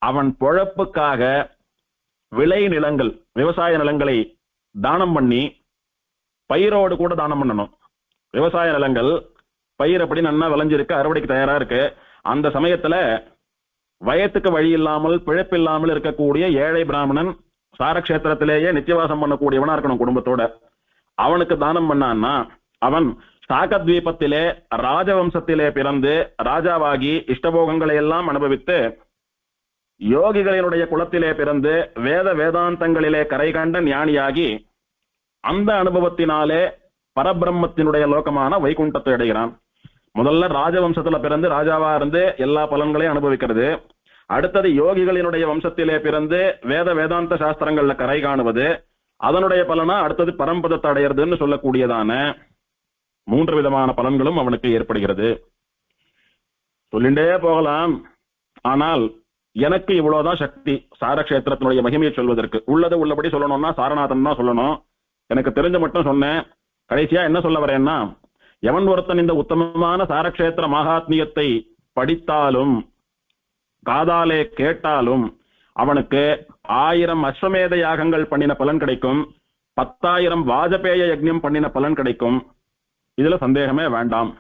அவன் பொழப்புக்காக விளை நிலங்கள், விவசாய நிலங்களை தானம் பண்ணி, பயிரோடு கூட தானம் பண்ணணும். விவசாய நிலங்கள் பயிர் அப்படி நன்னா விளைஞ்சிருக்கு, அறுவடைக்கு தயாரா இருக்கு. அந்த சமயத்துல வயத்துக்கு வழி இல்லாமல் பிழைப்பில்லாமல் இருக்கக்கூடிய ஏழை பிராமணன் சாரக்ஷேத்திரத்திலேயே நித்தியவாசம் பண்ணக்கூடியவனா இருக்கணும் குடும்பத்தோட. அவனுக்கு தானம் பண்ணான்னா அவன் சாகத்வீபத்திலே ராஜவம்சத்திலே பிறந்து ராஜாவாகி இஷ்டபோகங்களை எல்லாம் அனுபவித்து யோகிகளினுடைய குலத்திலே பிறந்து வேத வேதாந்தங்களிலே கரை கண்ட ஞானியாகி அந்த அனுபவத்தினாலே பரபிரம்மத்தினுடைய லோகமான வைகுண்டத்தை அடைகிறான். முதல்ல ராஜவம்சத்துல பிறந்து ராஜாவா இருந்து எல்லா பலன்களையும் அனுபவிக்கிறது. அடுத்தது யோகிகளினுடைய வம்சத்திலே பிறந்து வேத வேதாந்த சாஸ்திரங்கள்ல கரை காணுவது. அதனுடைய பலனா அடுத்தது பரம்பதத்தை அடையிறதுன்னு சொல்லக்கூடியதான 3 விதமான பலன்களும் அவனுக்கு ஏற்படுகிறது. சொல்லிண்டே போகலாம். ஆனால் எனக்கு இவ்வளவுதான் சக்தி சாரக்ஷேத்திரத்தினுடைய மகிமையை சொல்வதற்கு. உள்ளது உள்ளபடி சொல்லணும்னா சாரநாதன் தான் சொல்லணும். எனக்கு தெரிஞ்ச மட்டும் சொன்னேன். கடைசியா என்ன சொல்ல வரேன்னா, எவன் ஒருத்தன் இந்த உத்தமமான சாரக்ஷேத்திர மகாத்மியத்தை படித்தாலும் காதாலே கேட்டாலும் அவனுக்கு 1000 அஸ்வமேத யாகங்கள் பண்ணின பலன் கிடைக்கும், 10,000 வாஜபேய யஜ்ஞம் பண்ணின பலன் கிடைக்கும். இதுல சந்தேகமே வேண்டாம்.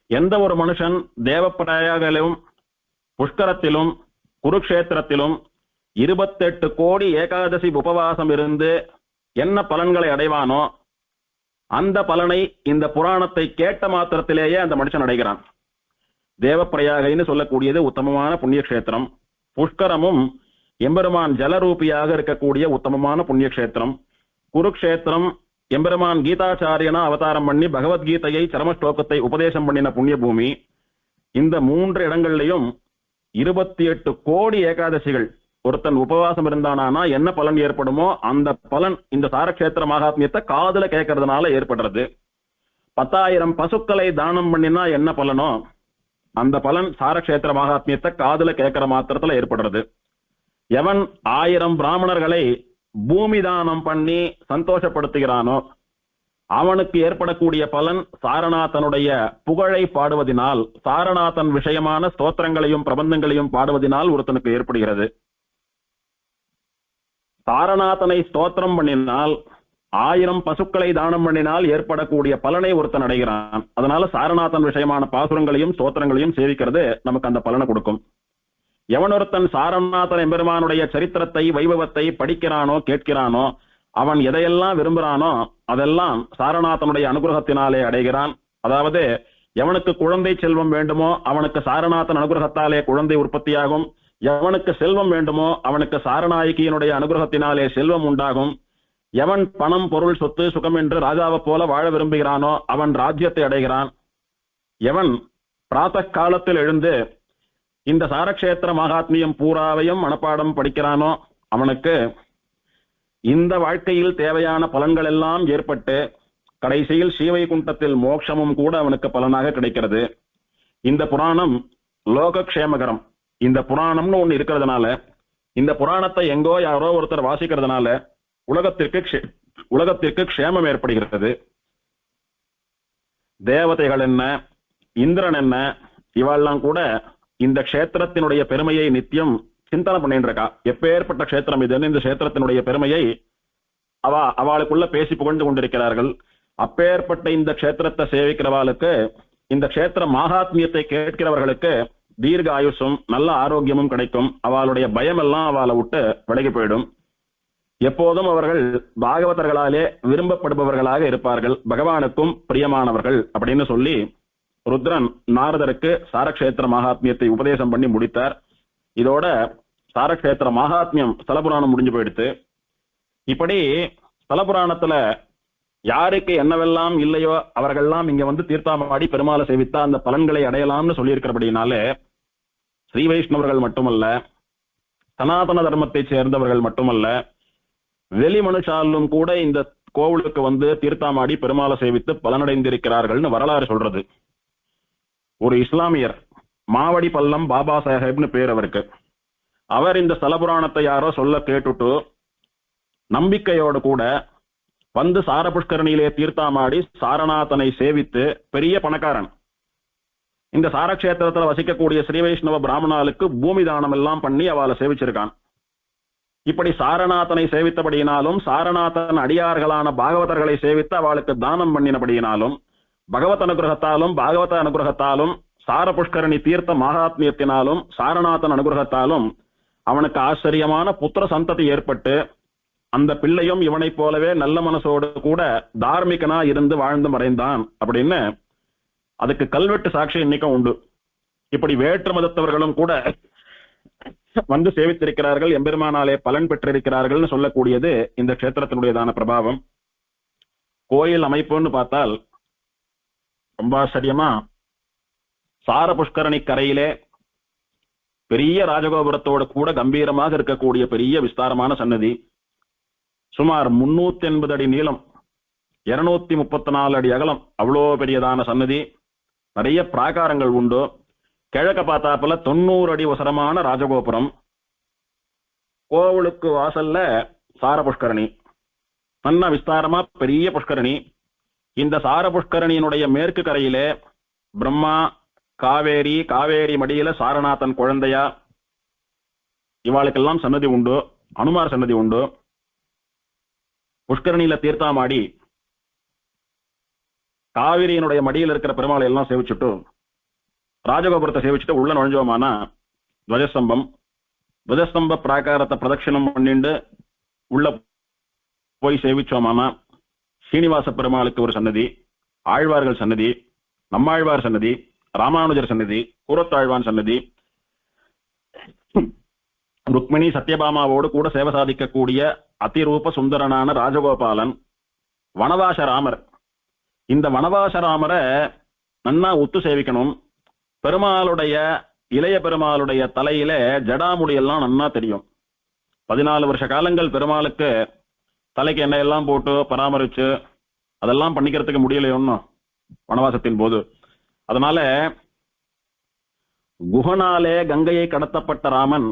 எந்த ஒரு மனுஷன் தேவப்பிரயாகத்திலும் புஷ்கரத்திலும் குருக்ஷேத்திரத்திலும் 28 கோடி ஏகாதசி உபவாசம் இருந்து என்ன பலன்களை அடைவானோ அந்த பலனை இந்த புராணத்தை கேட்ட மாத்திரத்திலேயே அந்த மனுஷன் அடைகிறான். தேவப்பிரயாகைன்னு சொல்லக்கூடியது உத்தமமான புண்ணியக்ஷேத்திரம். புஷ்கரமும் எம்பெருமான் ஜலரூபியாக இருக்கக்கூடிய உத்தமமான புண்ணியக்ஷேத்திரம். குருக்ஷேத்திரம் எம்பெருமான் கீதாச்சாரியனா அவதாரம் பண்ணி பகவத்கீதையை சரமஸ்லோகத்தை உபதேசம் பண்ணின புண்ணிய பூமி. இந்த 3 இடங்கள்லையும் 28 கோடி ஏகாதசிகள் ஒருத்தன் உபவாசம் இருந்தானா என்ன பலன் ஏற்படுமோ அந்த பலன் இந்த சாரக்ஷேத்திர மகாத்மியத்தை காதுல கேட்கறதுனால ஏற்படுறது. 10,000 பசுக்களை தானம் பண்ணினா என்ன பலனோ அந்த பலன் சாரக்ஷேத்திர மகாத்மியத்தை காதுல கேட்கிற மாத்திரத்துல ஏற்படுறது. எவன் 1000 பிராமணர்களை பூமி தானம் பண்ணி சந்தோஷப்படுத்துகிறானோ அவனுக்கு ஏற்படக்கூடிய பலன் சாரநாதனுடைய புகழை பாடுவதினால், சாரநாதன் விஷயமான ஸ்தோத்திரங்களையும் பிரபந்தங்களையும் பாடுவதினால் ஒருத்தனுக்கு ஏற்படுகிறது. சாரநாதனை ஸ்தோத்திரம் பண்ணினால் 1000 பசுக்களை தானம் பண்ணினால் ஏற்படக்கூடிய பலனை ஒருத்தன் அடைகிறான். அதனால சாரநாதன் விஷயமான பாசுரங்களையும் ஸ்தோத்திரங்களையும் சேவிக்கிறது நமக்கு அந்த பலனை கொடுக்கும். எவனொருத்தன் சாரநாதன் எம்பெருமானுடைய சரித்திரத்தை வைபவத்தை படிக்கிறானோ கேட்கிறானோ அவன் எதையெல்லாம் விரும்புகிறானோ அதெல்லாம் சாரநாதனுடைய அனுகிரகத்தினாலே அடைகிறான். அதாவது எவனுக்கு குழந்தை செல்வம் வேண்டுமோ அவனுக்கு சாரநாதன் அனுகிரகத்தாலே குழந்தை உற்பத்தியாகும். எவனுக்கு செல்வம் வேண்டுமோ அவனுக்கு சாரநாயகியினுடைய அனுகிரகத்தினாலே செல்வம் உண்டாகும். எவன் பணம் பொருள் சொத்து சுகம் என்று ராஜாவை போல வாழ விரும்புகிறானோ அவன் ராஜ்யத்தை அடைகிறான். எவன் பிராத்த காலத்தில் எழுந்து இந்த சாரக்ஷேத்திர மகாத்மியம் பூராவையும் மனப்பாடம் படிக்கிறானோ அவனுக்கு இந்த வாழ்க்கையில் தேவையான பலன்கள் எல்லாம் ஏற்பட்டு கடைசியில் ஸ்ரீவைகுண்டத்தில் மோட்சமும் கூட அவனுக்கு பலனாக கிடைக்கிறது. இந்த புராணம் லோகக்ஷேமகரம். இந்த புராணம்னு ஒண்ணு இருக்கிறதுனால, இந்த புராணத்தை எங்கோ யாரோ ஒருத்தர் வாசிக்கிறதுனால உலகத்திற்கு க்ஷேமம் ஏற்படுகிறது. தேவதைகள் என்ன, இந்திரன் என்ன, இவெல்லாம் கூட இந்த க்ஷேத்திரத்தினுடைய பெருமையை நித்தியம் சிந்தனை பண்ணிட்டு இருக்கா. எப்பேற்பட்ட க்ஷேத்திரம் இதுன்னு இந்த க்ஷேத்திரத்தினுடைய பெருமையை அவளுக்குள்ள பேசி புகழ்ந்து கொண்டிருக்கிறார்கள். அப்பேற்பட்ட இந்த க்ஷேத்திரத்தை சேவிக்கிறவாளுக்கு, இந்த க்ஷேத்திர மகாத்மியத்தை கேட்கிறவர்களுக்கு தீர்க்க ஆயுசும் நல்ல ஆரோக்கியமும் கிடைக்கும். அவளுடைய பயம் எல்லாம் அவளை விட்டு விலகி போயிடும். எப்போதும் அவர்கள் பாகவதர்களாலே விரும்பப்படுபவர்களாக இருப்பார்கள், பகவானுக்கும் பிரியமானவர்கள் அப்படின்னு சொல்லி ருத்ரன் நாரதருக்கு சாரக்ஷேத்திர மகாத்மியத்தை உபதேசம் பண்ணி முடித்தார். இதோட சாரக்ஷேத்திர மகாத்மியம் ஸ்தலபுராணம் முடிஞ்சு போயிடுத்து. இப்படி ஸ்தலபுராணத்துல யாருக்கு என்னவெல்லாம் இல்லையோ அவர்கள்லாம் இங்க வந்து தீர்த்தாமாடி பெருமாளை சேவித்தா அந்த பலன்களை அடையலாம்னு சொல்லியிருக்கிறபடினாலே ஸ்ரீ வைஷ்ணவர்கள் மட்டுமல்ல, சனாதன தர்மத்தை சேர்ந்தவர்கள் மட்டுமல்ல, வெளி மனுஷாலும் கூட இந்த கோவிலுக்கு வந்து தீர்த்தாமாடி பெருமாளை சேவித்து பலனடைந்திருக்கிறார்கள்னு வரலாறு சொல்றது. ஒரு இஸ்லாமியர், மாவடி பல்லம் பாபா சாஹேப்னு பேர் அவருக்கு. அவர் இந்த ஸ்தலபுராணத்தை யாரோ சொல்ல கேட்டுட்டு நம்பிக்கையோடு கூட வந்து சார புஷ்கரணியிலே தீர்த்தாமாடி சாரநாதனை சேவித்து பெரிய பணக்காரன். இந்த சாரக்ஷேத்திரத்துல வசிக்கக்கூடிய ஸ்ரீ வைஷ்ணவ பிராமணாளுக்கு பூமி தானம் எல்லாம் பண்ணி அவளை சேவிச்சிருக்கான். இப்படி சாரநாதனை சேவித்தபடியினாலும் சாரநாதன் அடியார்களான பாகவதர்களை சேவித்து அவளுக்கு தானம் பண்ணினபடியினாலும் பகவத் அனுகிரகத்தாலும் பாகவத அனுகிரகத்தாலும் சார புஷ்கரணி தீர்த்த மகாத்மியத்தினாலும் சாரநாதன் அனுகிரகத்தாலும் அவனுக்கு ஆச்சரியமான புத்திர சந்ததி ஏற்பட்டு அந்த பிள்ளையும் இவனைப் போலவே நல்ல மனசோடு கூட தார்மிகனா இருந்து வாழ்ந்து மறைந்தான் அப்படின்னு அதுக்கு கல்வெட்டு சாட்சி இன்னைக்கும் உண்டு. இப்படி வேற்று மதத்தவர்களும் கூட வந்து சேவித்திருக்கிறார்கள், எம்பெருமானாலே பலன் பெற்றிருக்கிறார்கள் சொல்லக்கூடியது இந்த க்ஷேத்திரத்தினுடையதான பிரபாவம். கோயில் அமைப்புன்னு பார்த்தால் ரொம்ப ஆச்சரியமா சார புஷ்கரணி கரையிலே பெரிய ராஜகோபுரத்தோடு கூட கம்பீரமாக இருக்கக்கூடிய பெரிய விஸ்தாரமான சன்னதி, சுமார் 380 அடி நீளம், 234 அடி அகலம், அவ்வளோ பெரியதான சன்னதி. நிறைய பிராகாரங்கள் உண்டு. கிழக்க பார்த்தாப்புல 90 அடி உசரமான ராஜகோபுரம். கோவிலுக்கு வாசல்ல சார புஷ்கரணி, நல்ல விஸ்தாரமா பெரிய புஷ்கரணி. இந்த சார புஷ்கரணியினுடைய மேற்கு கரையிலே பிரம்மா, காவேரி, காவேரி மடியில சாரநாதன் குழந்தையா, இவாளுக்கெல்லாம் சன்னதி உண்டு. அனுமார் சன்னதி உண்டு. புஷ்கரணியில தீர்த்தாமாடி காவிரியினுடைய மடியில் இருக்கிற பெருமாளை எல்லாம் சேவிச்சுட்டு ராஜகோபுரத்தை சேவிச்சுட்டு உள்ள நுழைஞ்சோமானா துவஜஸ்தம்ப பிராகாரத்தை பிரதட்சிணம் பண்ணிட்டு உள்ள போய் சேவிச்சோமானா ஸ்ரீனிவாச பெருமாளுக்கு ஒரு சன்னதி, ஆழ்வார்கள் சன்னதி, நம்மாழ்வார் சன்னதி, ராமானுஜர் சன்னதி, கூரத்தாழ்வான் சன்னதி, ருக்மிணி சத்யபாமாவோடு கூட சேவை சாதிக்கக்கூடிய அதிரூப சுந்தரனான ராஜகோபாலன், வனவாச ராமர். இந்த வனவாச ராமரை நன்னா உத்து சேவிக்கணும். பெருமாளுடைய இளைய பெருமாளுடைய தலையில ஜடாமுடியெல்லாம் நன்னா தெரியும். 14 வருஷ காலங்கள் பெருமாளுக்கு தலைக்கு எண்ணெயெல்லாம் போட்டு பராமரிச்சு அதெல்லாம் பண்ணிக்கிறதுக்கு முடியலையோன்னு வனவாசத்தின் போது. அதனால குகனாலே கங்கையை கடத்தப்பட்ட ராமன்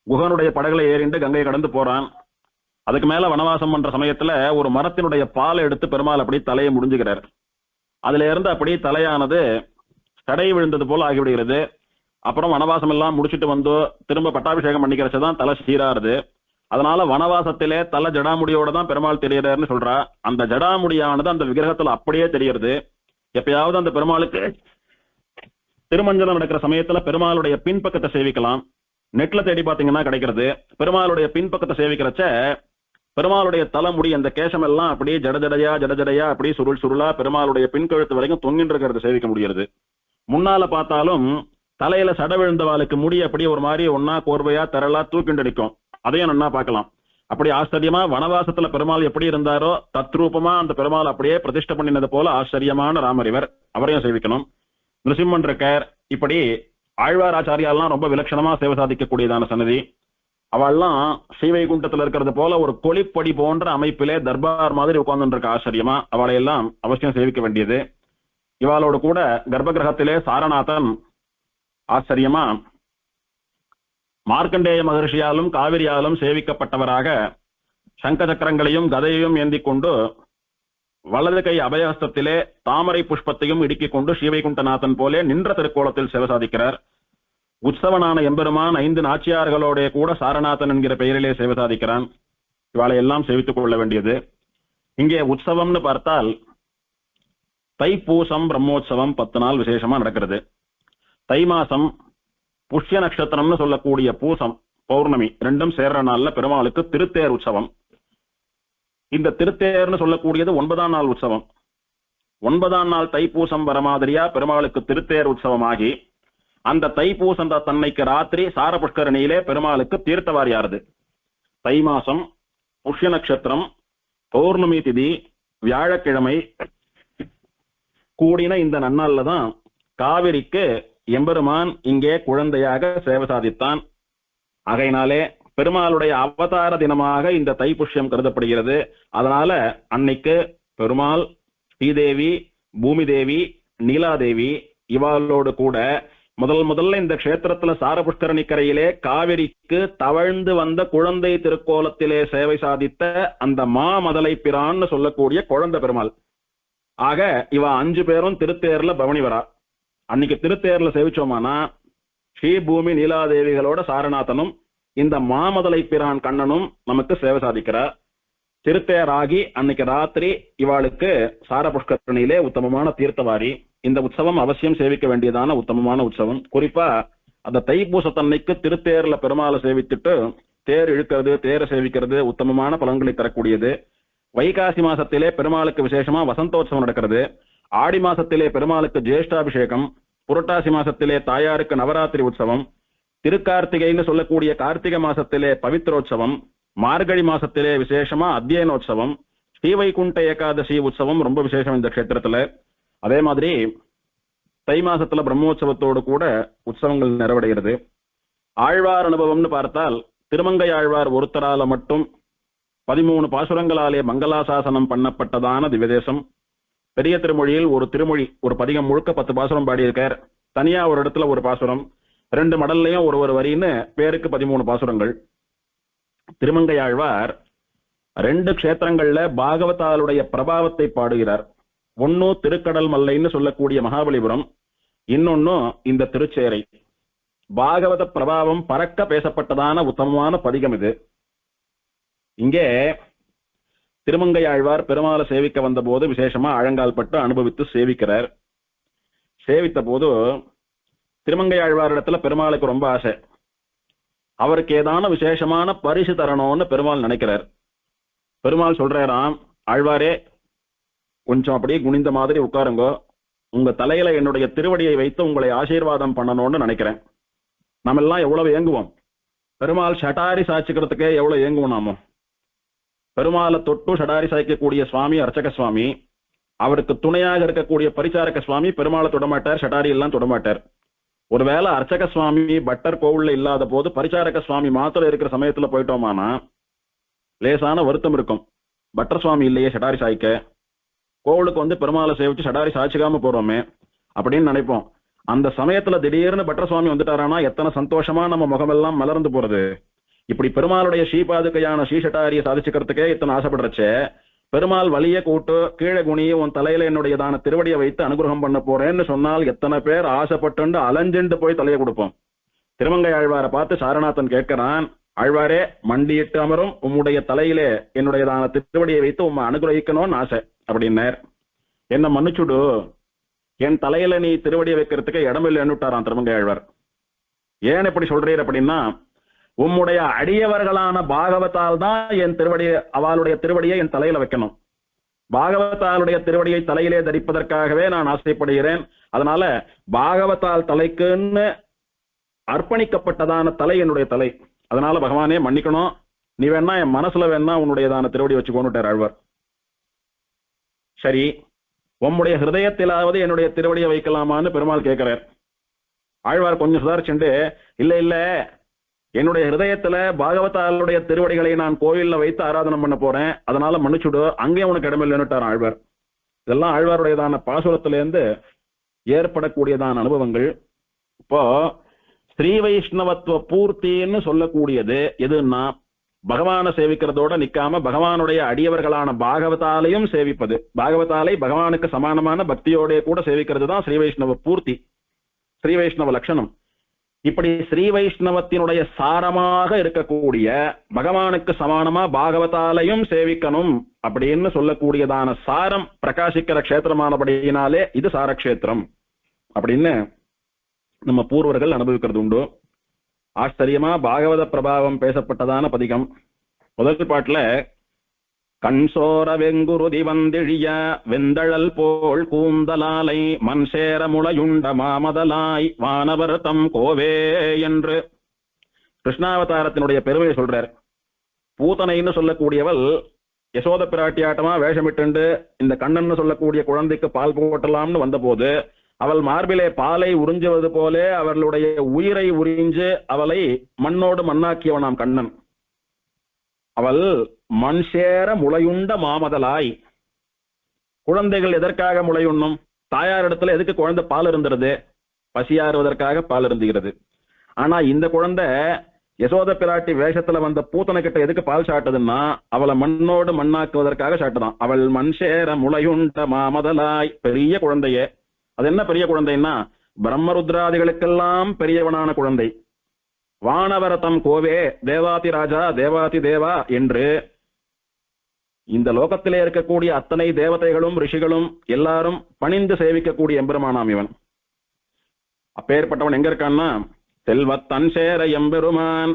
குகனுடைய படகுல ஏறிண்டு கங்கையை கடந்து போறான். அதுக்கு மேல வனவாசம் பண்ற சமயத்துல ஒரு மரத்தினுடைய பாலை எடுத்து பெருமாள் அப்படி தலையை முடிஞ்சுக்கிறார். அதுல இருந்து அப்படி தலையானது தடை விழுந்தது போல ஆகிவிடுகிறது. அப்புறம் வனவாசம் எல்லாம் முடிச்சுட்டு வந்து திரும்ப பட்டாபிஷேகம் பண்ணிக்கிறச்சுதான் தலை சீராருது. அதனால வனவாசத்திலே தலை ஜடாமுடியோட தான் பெருமாள் தெரியறாருன்னு சொல்றா. அந்த ஜடாமுடியானது அந்த விக்கிரகத்துல அப்படியே தெரியறது. எப்பயாவது அந்த பெருமாளுக்கு திருமஞ்சனம் நடக்கிற சமயத்துல பெருமாளுடைய பின்பக்கத்தை சேவிக்கலாம். நெட்ல தேடி பாத்தீங்கன்னா கிடைக்கிறது. பெருமாளுடைய பின்பக்கத்தை சேவிக்கிறச்ச பெருமாளுடைய தலைமுடி அந்த கேசம் எல்லாம் அப்படியே ஜடஜடையா அப்படியே சுருளா பெருமாளுடைய பின்கழுத்து வரைக்கும் தொங்கிட்டு இருக்கிறத சேவிக்க முடியாது. முன்னால பார்த்தாலும் தலையில சட விழுந்தவாளுக்கு முடி அப்படியே ஒரு மாதிரி ஒன்னா கோர்வையா திரளா தூக்கிண்டு நிற்கும். அதையும் நல்லா பார்க்கலாம். அப்படி ஆச்சரியமா வனவாசத்துல பெருமாள் எப்படி இருந்தாரோ தத்ரூபமா அந்த பெருமாள் அப்படியே பிரதிஷ்டை பண்ணினது போல ஆச்சரியமான ராமர் இவர். அவரையும் சேவிக்கணும். நிருசிம்மன் இருக்கார். இப்படி ஆழ்வார் ஆச்சாரியாலாம் ரொம்ப விலட்சணமா சேவை சாதிக்கக்கூடியதான சன்னதி. அவள்லாம் ஸ்ரீவைகுண்டத்துல இருக்கிறது போல ஒரு கொளிப்படி போன்ற அமைப்பிலே தர்பார் மாதிரி உட்கார்ந்து இருக்க ஆச்சரியமா. அவளை எல்லாம் அவசியம் சேவிக்க வேண்டியது. இவாளோடு கூட கர்ப்பகிரகத்திலே சாரநாதன் ஆச்சரியமா மார்க்கண்டேய மகர்ஷியாலும் காவிரியாலும் சேவிக்கப்பட்டவராக சங்க சக்கரங்களையும் கதையையும் ஏந்தி கொண்டு வலது கை அபயஹஸ்தத்திலே தாமரை புஷ்பத்தையும் இடுக்கிக் கொண்டு ஸ்ரீவைகுண்டநாதன் போலே நின்ற திருக்கோலத்தில் சேவை சாதிக்கிறார். உற்சவனான எம்பெருமான் 5 நாச்சியார்களோட கூட சாரநாதன் என்கிற பெயரிலே சேவை சாதிக்கிறான். இவாளை எல்லாம் சேவித்துக் கொள்ள வேண்டியது. இங்கே உற்சவம்னு பார்த்தால் தைப்பூசம் பிரம்மோற்சவம் 10 நாள் விசேஷமா நடக்கிறது. தை மாசம் புஷ்ய நட்சத்திரம்னு சொல்லக்கூடிய பூசம் பௌர்ணமி ரெண்டும் சேர்ற நாள்ல பெருமாளுக்கு திருத்தேர் உற்சவம். இந்த திருத்தேர்னு சொல்லக்கூடியது 9ஆம் நாள் உற்சவம். 9ஆம் நாள் தைப்பூசம் வர மாதிரியா பெருமாளுக்கு திருத்தேர் உற்சவம் ஆகி அந்த தைப்பூசம் தன்னைக்கு ராத்திரி சார புஷ்கரணியிலே பெருமாளுக்கு தீர்த்தவாரியாருது. தை மாசம் புஷ்ய நட்சத்திரம் பௌர்ணமி திதி வியாழக்கிழமை கூடின இந்த நன்னாள்ல தான் காவிரிக்கு எம்பெருமான் இங்கே குழந்தையாக சேவை சாதித்தான். ஆகையினாலே பெருமாளுடைய அவதார தினமாக இந்த தைப்புஷ்யம் கருதப்படுகிறது. அதனால அன்னைக்கு பெருமாள் ஸ்ரீதேவி பூமி தேவி நீலாதேவி இவாளோடு கூட முதல்ல இந்த கஷேத்திரத்துல சார புஷ்கரணிக்கரையிலே காவிரிக்கு தவழ்ந்து வந்த குழந்தை திருக்கோலத்திலே சேவை சாதித்த அந்த மாமதலை பிரான்னு சொல்லக்கூடிய குழந்தை பெருமாள். ஆக இவ 5 பேரும் திருத்தேர்ல பவனி வரா. அன்னைக்கு திருத்தேர்ல சேவிச்சோமானா ஸ்ரீ பூமி நீலாதேவிகளோட சாரநாதனும் இந்த மாமதலை பிரான் கண்ணனும் நமக்கு சேவை சாதிக்கிறார். திருத்தேராகி அன்னைக்கு ராத்திரி இவாளுக்கு சார புஷ்கரணியிலே உத்தமமான தீர்த்தவாரி. இந்த உற்சவம் அவசியம் சேவிக்க வேண்டியதான உத்தமமான உற்சவம். குறிப்பா அந்த தைப்பூசத்தன்னைக்கு திருத்தேர்ல பெருமாளை சேவித்துட்டு தேர் இழுக்கிறது தேரை சேவிக்கிறது உத்தமமான பலன்களை தரக்கூடியது. வைகாசி மாசத்திலே பெருமாளுக்கு விசேஷமா வசந்தோற்சவம் நடக்கிறது. ஆடி மாசத்திலே பெருமாளுக்கு ஜேஷ்டாபிஷேகம். புரட்டாசி மாசத்திலே தாயாருக்கு நவராத்திரி உற்சவம். திருக்கார்த்திகைன்னு சொல்லக்கூடிய கார்த்திகை மாசத்திலே பவித்ரோற்சவம். மார்கழி மாசத்திலே விசேஷமா அத்தியனோற்சவம். ஸ்ரீவைகுண்ட ஏகாதசி உற்சவம் ரொம்ப விசேஷம் இந்த கஷேத்திரத்துல. அதே மாதிரி தை மாசத்துல பிரம்மோற்சவத்தோடு கூட உற்சவங்கள் நிறைவடைகிறது. ஆழ்வார் அனுபவம்னு பார்த்தால் திருமங்கை ஆழ்வார் ஒருத்தரால மட்டும் 13 பாசுரங்களாலே மங்களாசாசனம் பண்ணப்பட்டதான திவ்யதேசம். பெரிய திருமொழியில் ஒரு திருமொழி ஒரு பதிகம் முழுக்க 10 பாசுரம் பாடியிருக்கார். தனியா ஒரு இடத்துல ஒரு பாசுரம், 2 மடல்லையும் ஒரு வரின்னு பேருக்கு 13 பாசுரங்கள். திருமங்கை ஆழ்வார் 2 க்ஷேத்திரங்கள்ல பாகவதாளுடைய பிரபாவத்தை பாடுகிறார். ஒன்னு திருக்கடல் மல்லைன்னு சொல்லக்கூடிய மகாபலிபுரம், இன்னொன்னு இந்த திருச்சேரை. பாகவத பிரபாவம் பறக்க பேசப்பட்டதான உத்தமமான பதிகம் இது. இங்கே திருமங்கை ஆழ்வார் பெருமாளை சேவிக்க வந்த போது விசேஷமா அழங்கால் பட்டு அனுபவித்து சேவிக்கிறார். சேவித்த போது திருமங்கை ஆழ்வாரிடத்துல பெருமாளுக்கு ரொம்ப ஆசை. அவருக்கு ஏதான விசேஷமான பரிசு தரணும்னு பெருமாள் நினைக்கிறார். பெருமாள் சொல்றாராம், ஆழ்வாரே கொஞ்சம் அப்படியே குனிந்த மாதிரி உட்காருங்க, உங்க தலையில என்னுடைய திருவடியை வைத்து உங்களை ஆசீர்வாதம் பண்ணணும்னு நினைக்கிறேன். நம்ம எல்லாம் எவ்வளவு ஏங்குவோம். பெருமாள் ஷட்டாரி சாய்ச்சிக்கிறதுக்கே எவ்வளவு ஏங்குவோம் நாமோ. பெருமாளை தொட்டு ஷடாரி சாய்க்கக்கூடிய சுவாமி அர்ச்சக சுவாமி, அவருக்கு துணையாக இருக்கக்கூடிய பரிசாரக சுவாமி பெருமாளை தொடமாட்டார், ஷடாரி எல்லாம் தொடமாட்டார். ஒருவேளை அர்ச்சக சுவாமி பட்டர் கோவில்ல இல்லாத போது பரிசாரக சுவாமி மாத்திரம் இருக்கிற சமயத்துல போயிட்டோமானா லேசான வருத்தம் இருக்கும். பட்டர் சுவாமி இல்லையே ஷடாரி சாய்க்க, கோவிலுக்கு வந்து பெருமாளை சேவிச்சு ஷடாரி சாய்ச்சிக்காம போறோமே அப்படின்னு நினைப்போம். அந்த சமயத்துல திடீர்னு பட்டர் சுவாமி வந்துட்டாரானா எத்தனை சந்தோஷமா நம்ம முகமெல்லாம் மலர்ந்து போறது. இப்படி பெருமாளுடைய ஸ்ரீபாதுகையான ஸ்ரீஷட்டாரியை சாதிச்சுக்கிறதுக்கே இத்தனை ஆசைப்படுறச்சே, பெருமாள் வலிய கூட்டு கீழே குனிய உன் தலையில என்னுடையதான திருவடியை வைத்து அனுகிரகம் பண்ண போறேன்னு சொன்னால் எத்தனை பேர் ஆசைப்பட்டு அலைஞ்சுண்டு போய் தலையை கொடுப்போம். திருமங்கை ஆழ்வாரை பார்த்து சாரநாதன் கேட்கிறான், ஆழ்வாரே, மண்டியிட்டு அமரும் உம்முடைய தலையிலே என்னுடையதான திருவடியை வைத்து உம்மை அனுகிரகிக்கணும்னு ஆசை அப்படின்னார். என்ன மன்னிச்சுடு, என் தலையில நீ திருவடியை வைக்கிறதுக்கு இடமில்லைன்னு விட்டாராம் திருமங்கை ஆழ்வார். ஏன் இப்படி சொல்றீர் அப்படின்னா, உம்முடைய அடியவர்களான பாகவதால் தான் என் திருவடியை, அவளுடைய திருவடியை என் தலையில வைக்கணும். பாகவதாளுடைய திருவடியை தலையிலே தரிப்பதற்காகவே நான் ஆசைப்படுகிறேன். அதனால பாகவதால் தலைக்குன்னு அர்ப்பணிக்கப்பட்டதான தலை என்னுடைய தலை. அதனால பகவானே மன்னிக்கணும், நீ வேணா என் மனசுல வேணா உன்னுடையதான திருவடி வச்சு கொண்டுட்டார் ஆழ்வார். சரி, உம்முடைய ஹிருதயத்திலாவது என்னுடைய திருவடியை வைக்கலாமான்னு பெருமாள் கேட்கிறார். ஆழ்வார் கொஞ்சம் சுதாரிச்சுண்டு, இல்ல இல்ல, என்னுடைய ஹிருதயத்துல பாகவதாளுடைய திருவடிகளை நான் கோயில்ல வைத்து ஆராதனை பண்ண போறேன், அதனால மன்னிச்சுடு, அங்கேயும் உனக்கு இடமில்லைன்னுட்டார் ஆழ்வார். இதெல்லாம் ஆழ்வாருடையதான பாசுரத்திலிருந்து ஏற்படக்கூடியதான அனுபவங்கள். இப்போ ஸ்ரீ வைஷ்ணவத்துவ பூர்த்தின்னு சொல்லக்கூடியது எதுன்னா, பகவானை சேவிக்கிறதோட நிக்காம பகவானுடைய அடியவர்களான பாகவதாலையும் சேவிப்பது. பாகவதாலை பகவானுக்கு சமானமான பக்தியோட கூட சேவிக்கிறது தான் ஸ்ரீ வைஷ்ணவ பூர்த்தி, ஸ்ரீ வைஷ்ணவ லட்சணம். இப்படி ஸ்ரீ வைஷ்ணவத்தினுடைய சாரமாக இருக்கக்கூடிய பகவானுக்கு சமானமா பாகவதாலையும் சேவிக்கணும் அப்படின்னு சொல்லக்கூடியதான சாரம் பிரகாசிக்கிற கஷேத்திரமானபடியினாலே இது சாரக்ஷேத்திரம் அப்படின்னு நம்ம பூர்வர்கள் அனுபவிக்கிறது உண்டு. ஆச்சரியமா பாகவத பிரபாவம் பேசப்பட்டதான பதிகம். முதல் பாட்டுல, கண்சோர வெங்குருதி வந்திழிய வெந்தழல் போல் கூந்தலாலை மண்சேர முளையுண்ட மாமதலாய் வானவர் தம் கோவே என்று கிருஷ்ணாவதாரத்தினுடைய பெருமையை சொல்றார். பூதனைன்னு சொல்லக்கூடியவள் யசோத பிராட்டியாட்டமா வேஷமிட்டு இந்த கண்ணன் சொல்லக்கூடிய குழந்தைக்கு பால் போட்டலாம்னு வந்த போது, அவள் மார்பிலே பாலை உறிஞ்சுவது போலே அவர்களுடைய உயிரை உறிஞ்சு அவளை மண்ணோடு மண்ணாக்கியவனாம் கண்ணன். அவள் மண் சேர முளையுண்ட மாமதலாய். குழந்தைகள் எதற்காக முளையுண்ணும்? தாயாரிடத்துல எதுக்கு குழந்தை பால் இருந்துருது? பசியாறுவதற்காக பால் இருந்துகிறது. ஆனா இந்த குழந்தை யசோத பிராட்டி வேஷத்துல வந்த பூத்தனை கிட்ட எதுக்கு பால் சாட்டுதுன்னா, அவளை மண்ணோடு மண்ணாக்குவதற்காக சாட்டுதான். அவள் மண் சேர முளையுண்ட மாமதலாய். பெரிய குழந்தையே. அது என்ன பெரிய குழந்தைன்னா, பிரம்மருத்ராதிகளுக்கெல்லாம் பெரியவனான குழந்தை. வானவரதம் கோவே, தேவாதி ராஜா தேவாதி தேவா என்று இந்த லோகத்திலே இருக்கக்கூடிய அத்தனை தேவதைகளும் ரிஷிகளும் எல்லாரும் பணிந்து சேவிக்கக்கூடிய எம்பெருமானாம் இவன். அப்பேற்பட்டவன் எங்க இருக்கான்னா, செல்வத்தன் சேர எம்பெருமான்.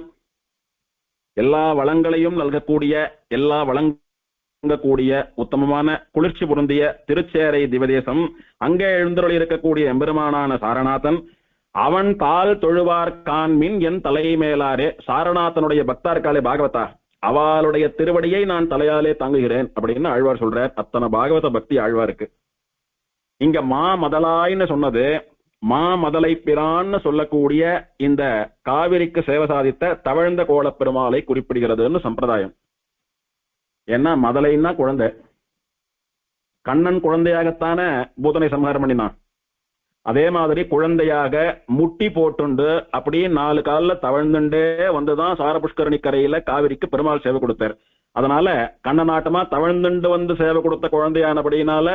எல்லா வளங்களையும் நல்கக்கூடிய, எல்லா வளங்கக்கூடிய உத்தமமான குளிர்ச்சி பொருந்திய திருச்சேரை திவதேசம், அங்கே எழுந்தருளி இருக்கக்கூடிய எம்பெருமானான சாரநாதன். அவன் கால் தொழுவார் காண்மின் என் தலை மேலாரே. சாரநாதனுடைய பக்தார்காலே பாகவதா, அவளுடைய திருவடியை நான் தலையாலே தாங்குகிறேன் அப்படின்னு ஆழ்வார் சொல்றார். அத்தனை பாகவத பக்தி ஆழ்வாருக்கு. இங்க மா மதலாய்ன்னு சொன்னது மாமதலை பிரான்னு சொல்லக்கூடிய இந்த காவிரிக்கு சேவை சாதித்த தவழ்ந்த கோலப் பெருமாளை குறிப்பிடுகிறதுன்னு சம்பிரதாயம். ஏன்னா மதலைன்னா குழந்தை. கண்ணன் குழந்தையாகத்தானே பூதனை சம்ஹாரம் பண்ணினான். அதே மாதிரி குழந்தையாக முட்டி போட்டுண்டு அப்படியே 4 காலில் தவழ்ந்துண்டே வந்துதான் சாரபுஷ்கரணி கரையில காவிரிக்கு பெருமாள் சேவை கொடுத்தார். அதனால கண்ணநாட்டமா தவழ்ந்துண்டு வந்து சேவை கொடுத்த குழந்தையானபடினால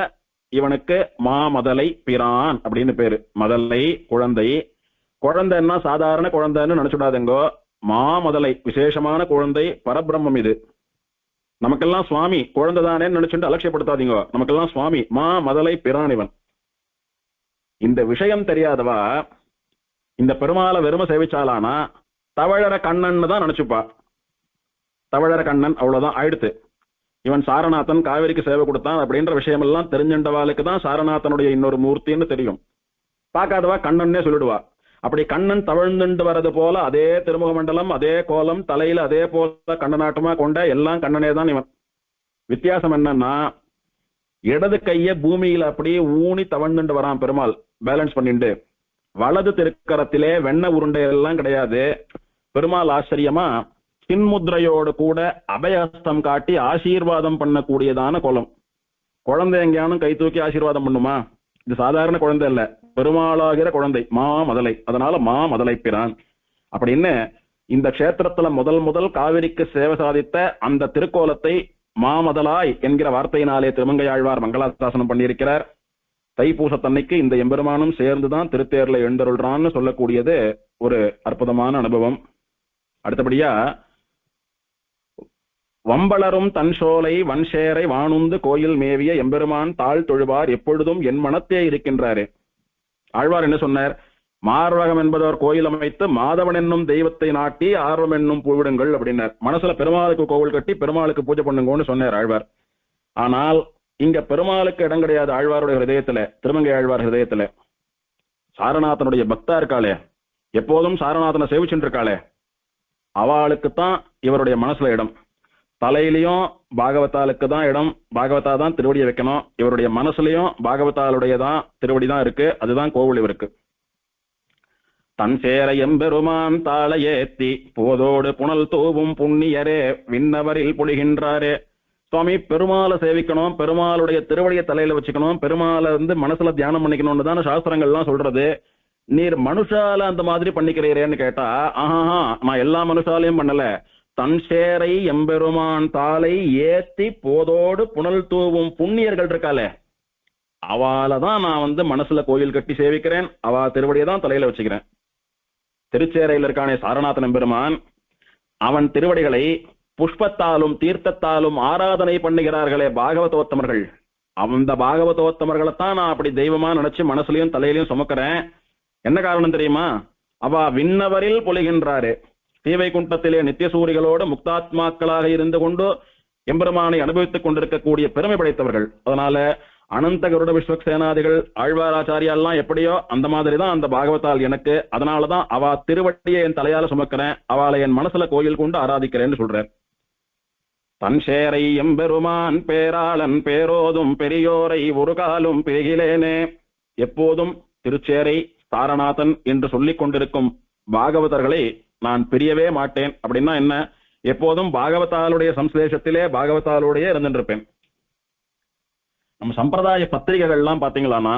இவனுக்கு மாமதலை பிரான் அப்படின்னு பேரு. மதலை குழந்தை. குழந்தைன்னா சாதாரண குழந்தைன்னு நினைச்சுடாதுங்கோ. மாமதலை விசேஷமான குழந்தை, பரபிரம்மம். இது நமக்கெல்லாம் சுவாமி குழந்தை தானே நினைச்சுட்டு அலட்சியப்படுத்தாதீங்க. நமக்கெல்லாம் சுவாமி மாமதலை பிரான் இவன். இந்த விஷயம் தெரியாதவா இந்த பெருமாளை வெறும சேவிச்சாலானா தவழற கண்ணன் தான் நினைச்சுப்பா. தவழற கண்ணன் அவ்வளவுதான் ஆயிடுத்து. இவன் சாரநாதன் காவிரிக்கு சேவை கொடுத்தான் அப்படின்ற விஷயம் எல்லாம் தெரிஞ்சின்றவாளுக்கு தான் சாரநாதனுடைய இன்னொரு மூர்த்தின்னு தெரியும். பார்க்காதவா கண்ணன்னே சொல்லிடுவா. அப்படி கண்ணன் தவழ்ந்துண்டு வர்றது போல அதே திருமுக மண்டலம், அதே கோலம், தலையில அதே போல கண்ணநாட்டமா கொண்ட எல்லாம் கண்ணனே தான் இவன். வித்தியாசம் என்னன்னா, இடது கைய பூமியில அப்படியே ஊனி தவழ்ந்துண்டு வரான் பெருமாள் பேலன்ஸ் பண்ணிண்டு. வலது திருக்கரத்திலே வெண்ண உருண்டை எல்லாம் கிடையாது. பெருமாள் ஆச்சரியமா சின்முத்ரையோடு கூட அபயஸ்தம் காட்டி ஆசீர்வாதம் பண்ணக்கூடியதான கோலம். குழந்தை எங்கேயானும் கை தூக்கி ஆசீர்வாதம் பண்ணுமா? இது சாதாரண குழந்தை இல்ல, பெருமாளாகிற குழந்தை மாமதலை. அதனால மாமதலை பிரான் அப்படின்னு இந்த கஷேத்திரத்துல முதல் காவிரிக்கு சேவை சாதித்த அந்த திருக்கோலத்தை மாமதலாய் என்கிற வார்த்தையினாலே திருமங்கையாழ்வார் மங்களாசாசனம் பண்ணியிருக்கிறார். தைப்பூசத்தன்னைக்கு இந்த எம்பெருமானும் சேர்ந்துதான் திருத்தேர்ல எழுந்தருள்றான்னு சொல்லக்கூடியது ஒரு அற்புதமான அனுபவம். அடுத்தபடியா வம்பளரும் தன் சோலை வன்சேரை வானுந்து கோயில் மேவிய எம்பெருமான் தாழ் தொழுவார் எப்பொழுதும் என் மனத்தே இருக்கின்றாரே. ஆழ்வார் என்ன சொன்னார்? மார்வகம் என்பதோர் கோயில் அமைத்து மாதவன் என்னும் தெய்வத்தை நாட்டி ஆர்வம் என்னும் பூவிடுங்கள் அப்படின்னார். மனசுல பெருமாளுக்கு கோவில் கட்டி பெருமாளுக்கு பூஜை பண்ணுங்கன்னு சொன்னார் ஆழ்வார். ஆனால் இங்க பெருமாளுக்கு இடம் கிடையாது ஆழ்வாருடைய ஹிருதயத்துல, திருமங்கை ஆழ்வார் ஹிருதயத்துல. சாரநாதனுடைய பக்தா இருக்காளே, எப்போதும் சாரநாதனை சேவிச்சுட்டு இருக்காளே, அவளுக்குத்தான் இவருடைய மனசுல இடம். தலையிலையும் பாகவதாலுக்கு தான் இடம், பாகவதா தான் திருவடியை வைக்கணும். இவருடைய மனசுலயும் பாகவதாலுடைய தான் திருவடி தான் இருக்கு, அதுதான் கோவில் இவருக்கு. தன் சேர எம்பெருமான் தாள ஏத்தி போதோடு புனல் தூவும் புண்ணியரே விண்ணவரில் பொழிகின்றாரே. சுவாமி, பெருமாளை சேவிக்கணும், பெருமாளுடைய திருவடியை தலையில வச்சுக்கணும், பெருமாளை மனசுல தியானம் பண்ணிக்கணும்னு தானே சாஸ்திரங்கள்லாம் சொல்றது. நீர் மனுஷால அந்த மாதிரி பண்ணிக்கிறீரேன்னு கேட்டா, ஆஹா, நான் எல்லா மனுஷாலையும் பண்ணல. தன் சேரை எம்பெருமான் தாளை ஏத்தி போதோடு புனல் தூவும் புண்ணியர்கள் இருக்காளே, அவளதான் நான் மனசுல கோயில் கட்டி சேவிக்கிறேன், அவ திருவடியை தான் தலையில வச்சுக்கிறேன். திருச்சேரையில் இருக்கானே சாரநாதன் எம்பெருமான், அவன் திருவடிகளை புஷ்பத்தாலும் தீர்த்தத்தாலும் ஆராதனை பண்ணுகிறார்களே பாகவதோத்தமர்கள், அந்த பாகவதோத்தமர்களைத்தான் நான் அப்படி தெய்வமா நினைச்சு மனசுலயும் தலையிலையும் சுமக்கிறேன். என்ன காரணம் தெரியுமா? அவ விண்ணவரில் பொழிகின்றாரு. ஸ்ரீவைகுண்டத்திலே நித்தியசூரிகளோடு முக்தாத்மாக்களாக இருந்து கொண்டு எம்பெருமானை அனுபவித்துக் கொண்டிருக்கக்கூடிய பெருமை படைத்தவர்கள். அதனால அனந்த கருட விஸ்வக்சேனாதிகள் ஆழ்வாராச்சாரியா எல்லாம் எப்படியோ அந்த மாதிரிதான் அந்த பாகவதால் எனக்கு. அதனாலதான் அவ திருவட்டியை என் தலையால சுமக்கிறேன், அவளை என் மனசுல கோயில் கொண்டு ஆராதிக்கிறேன்னு சொல்றேன். தன் சேரை எம்பெருமான் பேராளன் பேரோதும் பெரியோரை ஒரு காலும் பிரிகிலேனே. எப்போதும் திருச்சேரை சாரநாதன் என்று சொல்லிக் கொண்டிருக்கும் பாகவதர்களை நான் பிரியவே மாட்டேன். அப்படின்னா என்ன? எப்போதும் பாகவதாலுடைய சம்சேஷத்திலே பாகவதாலுடைய இருந்துருப்பேன். நம்ம சம்பிரதாய பத்திரிகைகள்லாம் பாத்தீங்களானா,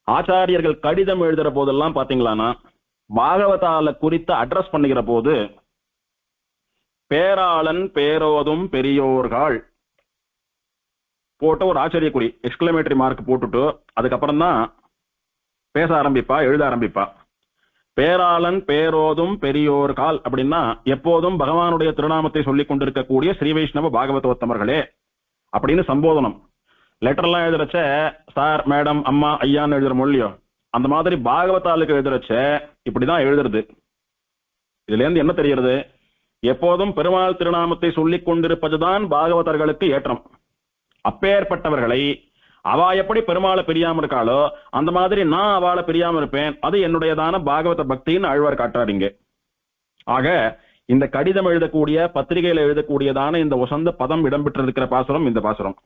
ஆச்சாரியர்கள் கடிதம் எழுதுற போதெல்லாம் பாத்தீங்களானா, பாகவதால குறித்து அட்ரஸ் பண்ணுகிற போது பேராளன் பேரோதும் பெரியோர்கள் போட்டு ஒரு ஆச்சரிய குறி எக்ஸ்கிளமேட்டரி மார்க் போட்டுட்டு அதுக்கப்புறம் தான் பேச ஆரம்பிப்பா, எழுத ஆரம்பிப்பா. பேராளன் பேரோதும் பெரியோர்கள் அப்படின்னா எப்போதும் பகவானுடைய திருநாமத்தை சொல்லிக் கொண்டிருக்கக்கூடிய ஸ்ரீ வைஷ்ணவ பாகவதோத்தமர்களே அப்படின்னு சம்போதனம். லெட்டர்லாம் எழுதுறச்ச சார், மேடம், அம்மா, ஐயான்னு எழுதுற மொழியோ, அந்த மாதிரி பாகவதாலுக்கு எழுதுறச்ச இப்படிதான் எழுதுறது. இதுல இருந்து என்ன தெரிகிறது? எப்போதும் பெருமாள் திருநாமத்தை சொல்லிக் கொண்டிருப்பதுதான் பாகவதர்களுக்கு ஏற்றம். அப்பேற்பட்டவர்களை அவ எப்படி பெருமாளை பிரியாம இருக்காளோ அந்த மாதிரி நான் அவளை பிரியாம இருப்பேன். அது என்னுடையதான பாகவத பக்தின்னு ஆழ்வார் காட்டுறாருங்க. ஆக இந்த கடிதம் எழுதக்கூடிய பத்திரிகையில எழுதக்கூடியதான இந்த உசந்த பதம் இடம்பெற்றிருக்கிற பாசுரம் இந்த பாசுரம்.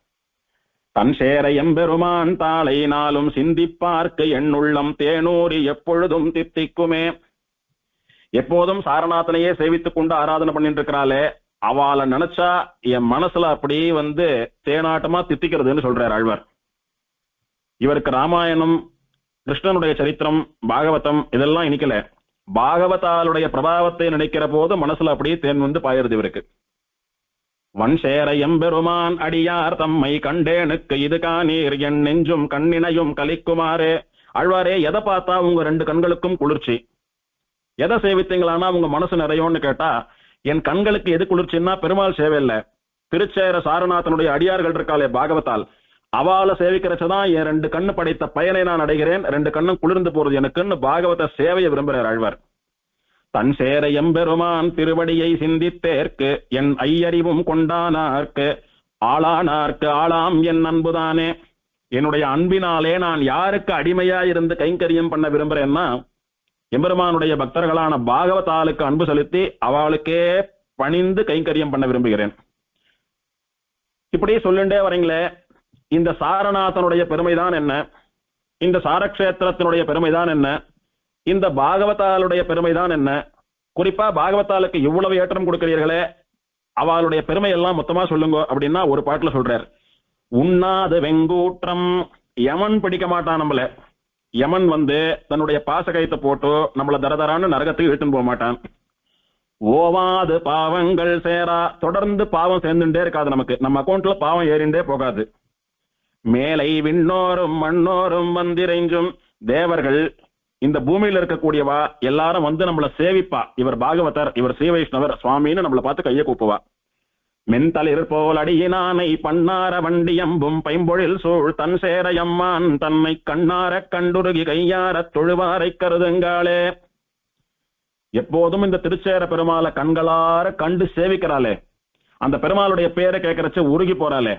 தன் சேர எம்பெருமான் தாளை நாளும் சிந்திப்பார்க்கு எண்ணுள்ளம் தேனூரி எப்பொழுதும் தித்திக்குமே. எப்போதும் சாரநாதனையே சேவித்துக் கொண்டு ஆராதனை பண்ணிட்டு இருக்கிறாளே, அவளை நினைச்சா என் மனசுல அப்படி தேனாட்டமா தித்திக்கிறதுன்னு சொல்றார் ஆழ்வார். இவருக்கு ராமாயணம், கிருஷ்ணனுடைய சரித்திரம், பாகவதம் இதெல்லாம் இனிக்கல. பாகவதாலுடைய பிரபாவத்தை நினைக்கிற போது மனசுல அப்படியே தேன் பாயிருது இவருக்கு. வன் சேர எம்பெருமான் அடியார் தம்மை கண்டேனுக்கு இது காணீர் என் நெஞ்சும் கண்ணினையும் கலிக்குமாறே. ஆழ்வாரே, எதை பார்த்தா உங்க ரெண்டு கண்களுக்கும் குளிர்ச்சி? எதை சேவித்தீங்களானா உங்க மனசு நிறையோன்னு கேட்டா, என் கண்களுக்கு எது குளிர்ச்சின்னா பெருமாள் சேவை இல்ல, திருச்சேர சாரநாதனுடைய அடியார்கள் இருக்காளே பாகவதால், அவளை சேவிக்கிறச்சதான் என் ரெண்டு கண்ணு படைத்த பயனை நான் அடைகிறேன், ரெண்டு கண்ணும் குளிர்ந்து போறது எனக்குன்னு பாகவத சேவையை விரும்புகிறார் ஆழ்வார். தன் சேர எம்பெருமான் திருவடியை சிந்தித்தேற்கு என் ஐயறிவும் கொண்டானார்க்கு ஆளானார்க்கு ஆளாம் என் அன்புதானே. என்னுடைய அன்பினாலே நான் யாருக்கு அடிமையா இருந்து கைங்கரியம் பண்ண விரும்புறேன்னா எம்பெருமானுடைய பக்தர்களான பாகவதாலுக்கு அன்பு செலுத்தி அவளுக்கே பணிந்து கைங்கரியம் பண்ண விரும்புகிறேன். இப்படி சொல்லிண்டே வரீங்களே, இந்த சாரநாதனுடைய பெருமைதான் என்ன, இந்த சாரக்ஷேத்திரத்தினுடைய பெருமைதான் என்ன, இந்த பாகவதாலுடைய பெருமைதான் என்ன, குறிப்பா பாகவதாலுக்கு இவ்வளவு ஏற்றம் கொடுக்கிறீர்களே அவளுடைய பெருமை எல்லாம் மொத்தமா சொல்லுங்க அப்படின்னா ஒரு பாட்டுல சொல்றார். உண்ணாத வெங்கூற்றம், யமன் பிடிக்க மாட்டான் நம்மள. யமன் தன்னுடைய பாசகயத்தை போட்டு நம்மள தரதரான்னு நரகத்துக்கு இழுத்துன்னு போக மாட்டான். ஓவாது பாவங்கள் சேரா, தொடர்ந்து பாவம் சேர்ந்துட்டே இருக்காது நமக்கு, நம்ம அக்கௌண்ட்ல பாவம் ஏறிண்டே போகாது. மேலை விண்ணோரும் மண்ணோரும் வந்திரைஞ்சும், தேவர்கள் இந்த பூமியில இருக்கக்கூடியவா எல்லாரும் நம்மள சேவிப்பா, இவர் பாகவதர், இவர் ஸ்ரீ வைஷ்ணவர் சுவாமின்னு நம்மளை பார்த்து கையை கூப்புவா. மென்தளிர் போல் அடியினானை பண்ணார வண்டியம்பும் பைம்பொழில் சூழ் தன் சேரையம்மான் தன்னை கண்ணார கண்டுருகி கையார தொழுவாரை கருதுங்காளே. எப்போதும் இந்த திருச்சேர பெருமாளை கண்களார கண்டு சேவிக்கிறாளே, அந்த பெருமாளுடைய பேரை கேட்கறச்ச உருகி போறாளே,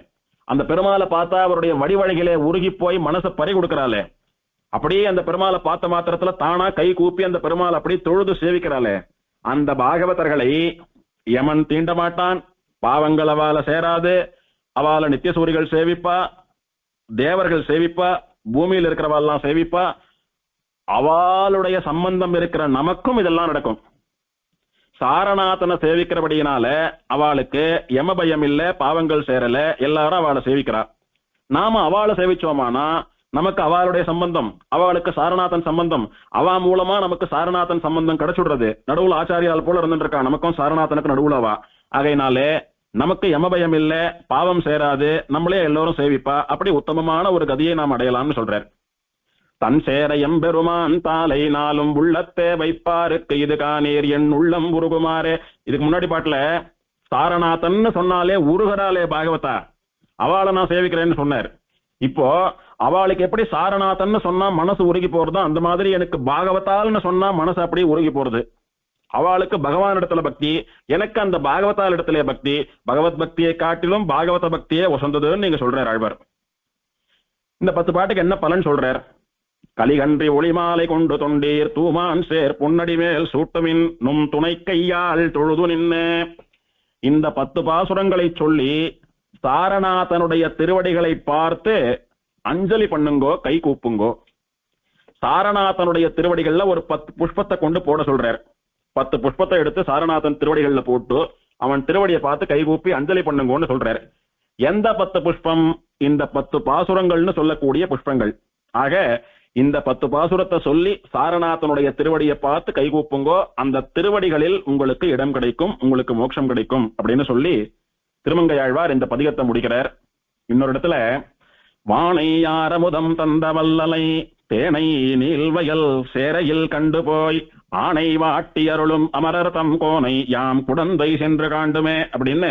அந்த பெருமாளை பார்த்தா அவருடைய வடிவழகிலே உருகி போய் மனசை பறி கொடுக்கிறாளே, அப்படியே அந்த பெருமாளை பார்த்த மாத்திரத்துல தானா கை கூப்பி அந்த பெருமாள் அப்படியே தொழுது சேவிக்கிறாளே, அந்த பாகவதர்களை யமன் தீண்ட மாட்டான். பாவங்கள் அவளை சேராது. அவளை நித்தியசூரிகள் சேவிப்பா, தேவர்கள் சேவிப்பா, பூமியில் இருக்கிறவெல்லாம் சேவிப்பா. அவளுடைய சம்பந்தம் இருக்கிற நமக்கும் இதெல்லாம் நடக்கும். சாரநாதனை சேவிக்கிறபடியினால அவளுக்கு யம பயம் இல்ல, பாவங்கள் சேரல, எல்லாரும் அவளை சேவிக்கிறா. நாம அவளை சேவிச்சோமானா நமக்கு அவளுடைய சம்பந்தம், அவளுக்கு சாரநாதன் சம்பந்தம், அவ மூலமா நமக்கு சாரநாதன் சம்பந்தம் கிடைச்சுடுறது. நடுவுல ஆச்சாரியால் போல இருந்துட்டு இருக்கா, நமக்கும் சாரநாதனுக்கு நடுவுல அவா. ஆகையினாலே நமக்கு யமபயம் இல்ல, பாவம் சேராது, நம்மளே எல்லோரும் சேவிப்பா. அப்படி உத்தமமான ஒரு கதியை நாம் அடையலாம்னு சொல்றார். தன் சேர எம்பெருமான் தாலை நாளும் உள்ளத்தே வைப்பாருக்கு இது காணீர் என் உள்ளம் உருகுமாறே. இதுக்கு முன்னாடி பாட்டுல சாரநாதன் சொன்னாலே உருகிறாளே பாகவதா, அவளை நான் சேவிக்கிறேன்னு சொன்னார். இப்போ அவளுக்கு எப்படி சாரநாதன் சொன்னா மனசு உருகி போறதோ அந்த மாதிரி எனக்கு பாகவதால்னு சொன்னா மனசு அப்படியே உருகி போறது. அவளுக்கு பகவான் இடத்துல பக்தி, எனக்கு அந்த பாகவதால் இடத்துல பக்தி. பகவத் பக்தியை காட்டிலும் பாகவத பக்தியே வசந்ததுன்னு நீங்க சொல்றார் ஆழ்வார். இந்த 10 பாட்டுக்கு என்ன பலன் சொல்றார்? கலிகன்றி ஒளிமாலை கொண்டு தொண்டீர் தூமான் சேர் பொன்னடி மேல் சூட்டுமின் நும் துணை கையால் தொழுது நின்று. இந்த 10 பாசுரங்களை சொல்லி சாரநாதனுடைய திருவடிகளை பார்த்து அஞ்சலி பண்ணுங்கோ, கை கூப்புங்கோ. சாரநாதனுடைய திருவடிகள்ல ஒரு 10 புஷ்பத்தை கொண்டு போட சொல்றார். 10 புஷ்பத்தை எடுத்து சாரநாதன் திருவடிகள்ல போட்டு அவன் திருவடியை பார்த்து கைகூப்பி அஞ்சலி பண்ணுங்கன்னு சொல்றாரு. எந்த 10 புஷ்பம்? இந்த 10 பாசுரங்கள்னு சொல்லக்கூடிய புஷ்பங்கள். ஆக இந்த 10 பாசுரத்தை சொல்லி சாரநாதனுடைய திருவடியை பார்த்து கைகூப்புங்கோ, அந்த திருவடிகளில் உங்களுக்கு இடம் கிடைக்கும், உங்களுக்கு மோட்சம் கிடைக்கும் அப்படின்னு சொல்லி திருமங்கையாழ்வார் இந்த பதிகத்தை முடிக்கிறார். இன்னொரு இடத்துல வானை யாரமுதம் தந்த வல்லலை தேனை நீள்வயல் சேரையில் கண்டு போய் ஆனை வாட்டி அருளும் அமரர் தம் கோனை யாம் குடந்தை சென்று காண்டுமே அப்படின்னு